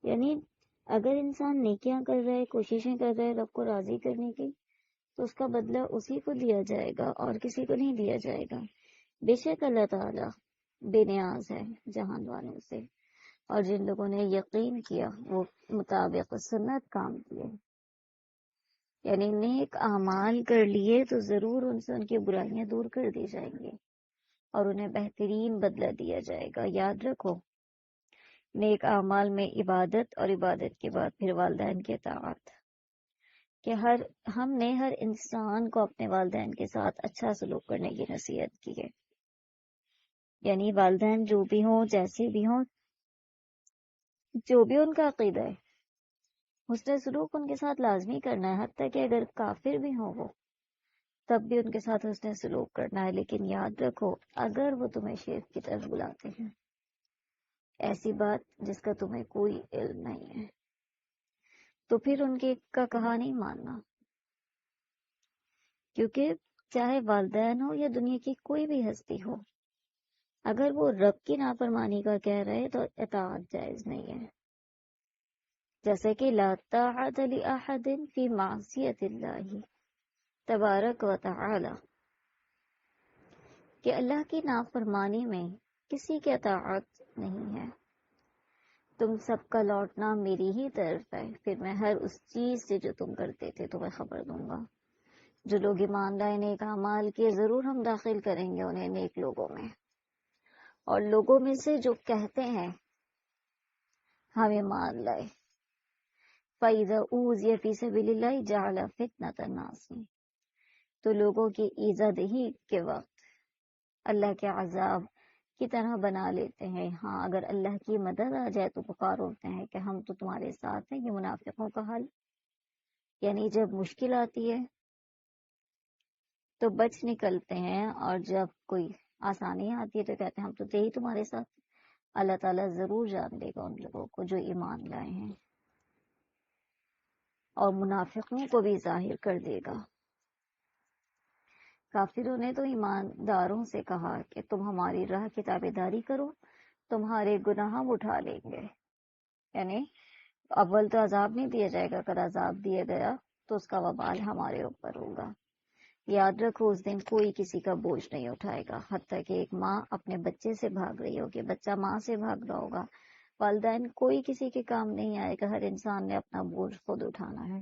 یعنی اگر انسان نیکیاں کر رہا ہے، کوششیں کر رہا ہے رب کو راضی کرنے کی، تو اس کا بدلہ اسی کو دیا جائے گا اور کسی کو نہیں دیا جائے گا۔ بے شک اللہ تعالیٰ بے نیاز ہے جہان والوں سے، اور جن لوگوں نے یقین کیا وہ مطابق سنت کام کیے، یعنی نیک اعمال کر لیے تو ضرور ان سے ان کی برائیاں دور کر دی جائیں گی اور انہیں بہترین بدلہ دیا جائے گا۔ یاد رکھو نیک اعمال میں عبادت، اور عبادت کے بعد پھر والدین کی اطاعت، کہ ہم نے ہر انسان کو اپنے والدین کے ساتھ اچھا سلوک کرنے کی نصیحت کی ہے، یعنی والدین جو بھی ہوں، جیسے بھی ہوں، جو بھی ان کا عقیدہ ہے، حسن سلوک ان کے ساتھ لازمی کرنا ہے، حتیٰ کہ اگر کافر بھی ہوں وہ، تب بھی ان کے ساتھ حسن سلوک کرنا ہے۔ لیکن یاد رکھو اگر وہ تمہیں شرک کی طرف بلاتے ہیں، ایسی بات جس کا تمہیں کوئی علم نہیں ہے، تو پھر ان کے کا کہا نہیں ماننا، کیونکہ چاہے والدین ہو یا دنیا کی کوئی بھی ہستی ہو، اگر وہ رب کی نافرمانی کا کہہ رہے تو اطاعت جائز نہیں ہے۔ جیسے کہ لا طاعت لأحد فی معصیت اللہ تبارک و تعالی، کہ اللہ کی نافرمانی میں کسی کی اطاعت نہیں ہے۔ تم سب کا لوٹنا میری ہی طرف ہے، پھر میں ہر اس چیز سے جو تم کرتے تھے تمہیں خبر دوں گا۔ جو لوگ ایمان لائے، نیک اعمال کیے، ضرور ہم داخل کریں گے انہیں نیک لوگوں میں۔ اور لوگوں میں سے جو کہتے ہیں ہم ایمان لائے، فَإِذَا أُوذِيَ فِي سَبِيلِ اللَّهِ جَعَلَ فِتْنَةَ النَّاسِ، تو لوگوں کی ایذا دہی کے وقت اللہ کے عذاب کی طرح بنا لیتے ہیں۔ ہاں اگر اللہ کی مدد آ جائے تو پکار اٹھتے ہیں کہ ہم تو تمہارے ساتھ ہیں۔ یہ منافقوں کا حال، یعنی جب مشکل آتی ہے تو بچ نکلتے ہیں، اور جب کوئی آسانی آتی ہے تو کہتے ہیں ہم تو تھے ہی تمہارے ساتھ۔ اللہ تعالیٰ ضرور جان دے گا ان لوگوں کو جو ایمان لائے ہیں، اور منافقوں کو بھی ظاہر کر دے گا۔ کافروں نے تو ایمانداروں سے کہا کہ تم ہماری راہ کی تابعداری کرو، تمہارے گناہ ہم اٹھا لیں گے۔ یعنی اول تو عذاب نہیں دیا جائے گا، اگر عذاب دیا گیا تو اس کا وبال ہمارے اوپر ہوگا۔ یاد رکھو اس دن کوئی کسی کا بوجھ نہیں اٹھائے گا، حتیٰ کہ ایک ماں اپنے بچے سے بھاگ رہی ہوگی، بچہ ماں سے بھاگ رہا ہوگا، والدین کوئی کسی کے کام نہیں آئے گا، ہر انسان نے اپنا بوجھ خود اٹھانا ہے۔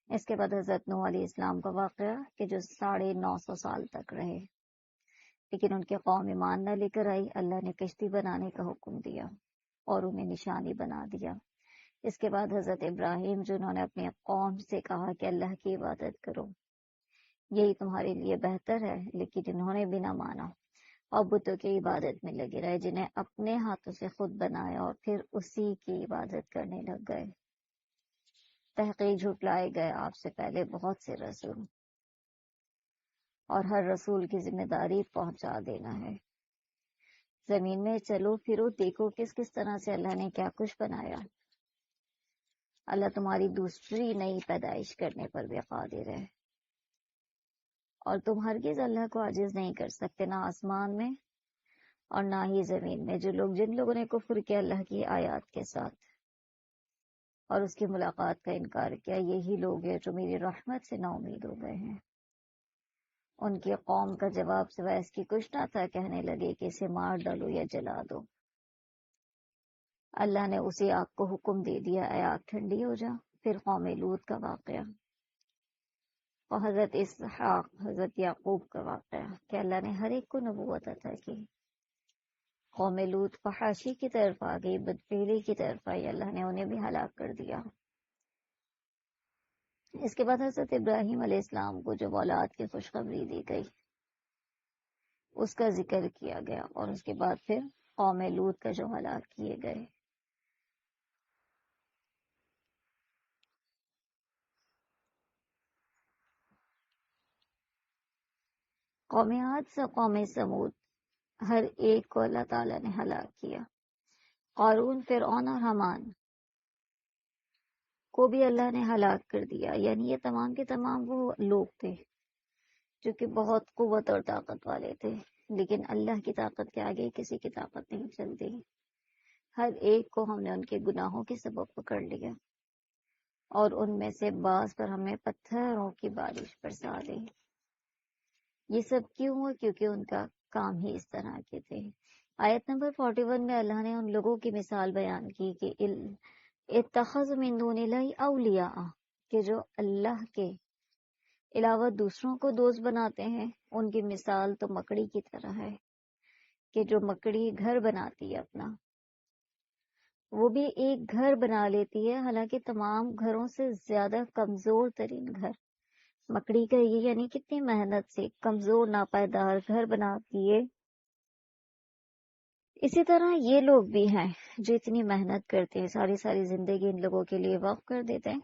اس کے بعد حضرت نوح علیہ السلام کا واقعہ کہ جو 950 سال تک رہے، لیکن ان کے قوم ایمان نہ لے کر آئی، اللہ نے کشتی بنانے کا حکم دیا اور انہیں نشانی بنا دیا۔ اس کے بعد حضرت ابراہیم جنہوں نے اپنی قوم سے کہا کہ اللہ کی عبادت کرو، یہی تمہارے لیے بہتر ہے، لیکن انہوں نے بھی نہ مانا اور بتوں کی عبادت میں لگے رہے، جنہیں اپنے ہاتھوں سے خود بنایا اور پھر اسی کی عبادت کرنے لگ گئے۔ تحقیق جھٹلائے گئے آپ سے پہلے بہت سے رسول، اور ہر رسول کی ذمہ داری پہنچا دینا ہے۔ زمین میں چلو پھرو، دیکھو کس کس طرح سے اللہ نے کیا کچھ بنایا۔ اللہ تمہاری دوسری نئی پیدائش کرنے پر بھی قادر ہے، اور تم ہرگز اللہ کو عاجز نہیں کر سکتے، نہ آسمان میں اور نہ ہی زمین میں۔ جن لوگوں نے کفر کیا اللہ کی آیات کے ساتھ اور اس کی ملاقات کا انکار کیا، یہی لوگ ہیں جو میری رحمت سے نا امید ہو گئے ہیں۔ ان کی قوم کا جواب سوائے اس کی کچھ نہ تھا، کہنے لگے کہ اسے مار ڈالو یا جلا دو۔ اللہ نے اسی آگ کو حکم دے دیا، اے آگ ٹھنڈی ہو جا۔ پھر قوم لوط کا واقعہ اور حضرت اسحاق، حضرت یعقوب کا واقعہ کہ اللہ نے ہر ایک کو نبوت عطا کی۔ قوم لوط فحاشی کی طرف آ گئی، بدفعلی کی طرف آئی، اللہ نے انہیں بھی ہلاک کر دیا۔ اس کے بعد حضرت ابراہیم علیہ السلام کو جو اولاد کی خوشخبری دی گئی اس کا ذکر کیا گیا، اور اس کے بعد پھر قوم لوط کا جو ہلاک کیے گئے۔ قوم عاد سے قوم سمود، ہر ایک کو اللہ تعالیٰ نے ہلاک کیا۔ قارون، فرعون اور حامان کو بھی اللہ نے ہلاک کر دیا۔ یعنی یہ تمام کے تمام وہ لوگ تھے جو کہ بہت قوت اور طاقت والے تھے، لیکن اللہ کی طاقت کے آگے کسی کی طاقت نہیں چلتی۔ ہر ایک کو ہم نے ان کے گناہوں کے سبب پکڑ لیا، اور ان میں سے بعض پر ہمیں پتھروں کی بارش برسا دی۔ یہ سب کیوں ہوا؟ کیونکہ ان کا کام ہی اس طرح کے تھے۔ آیت نمبر 41 میں اللہ نے ان لوگوں کی مثال بیان کی کہ اتخذ من دون اللہ اولیاء، کہ جو اللہ کے علاوہ دوسروں کو دوست بناتے ہیں۔ ان کی مثال تو مکڑی کی طرح ہے کہ جو مکڑی گھر بناتی ہے اپنا، وہ بھی ایک گھر بنا لیتی ہے، حالانکہ تمام گھروں سے زیادہ کمزور ترین گھر مکڑی کا یہ، یعنی کتنی محنت سے کمزور ناپائیدار گھر بناتی ہے۔ اسی طرح یہ لوگ بھی ہیں جو اتنی محنت کرتے ہیں، ساری ساری زندگی ان لوگوں کے لیے وقف کر دیتے ہیں،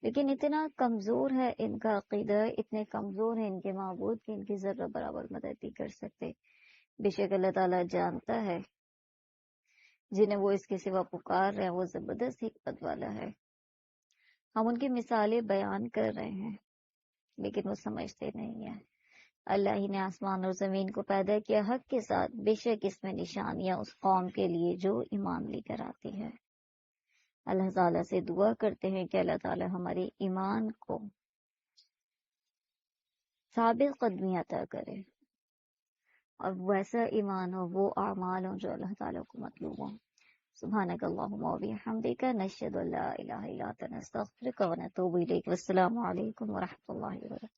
لیکن اتنا کمزور ہے ان کا عقیدہ، اتنے کمزور ہیں ان کے معبود کہ ان کی ذرہ برابر مدد نہیں کر سکتے۔ بے شک اللہ تعالیٰ جانتا ہے جنہیں وہ اس کے سوا پکار رہے ہیں وہ زبردست حکمت والا ہے۔ ہم ان کی مثالیں بیان کر رہے ہیں لیکن وہ سمجھتے نہیں ہیں۔ اللہ ہی نے آسمان اور زمین کو پیدا کیا حق کے ساتھ، بے شک اس میں نشانیاں اس قوم کے لیے جو ایمان لے کر آتی ہے۔ اللہ تعالیٰ سے دعا کرتے ہیں کہ اللہ تعالیٰ ہمارے ایمان کو ثابت قدمی عطا کرے، اور ویسا ایمان ہو، وہ اعمال ہوں جو اللہ تعالیٰ کو مطلوب ہوں۔ سبحانک اللہم و بحمدک، نشہد ان لا الہ الا انت، نستغفرک و نتوب الیک۔ والسلام علیکم ورحمۃ اللہ وبرکاتہ۔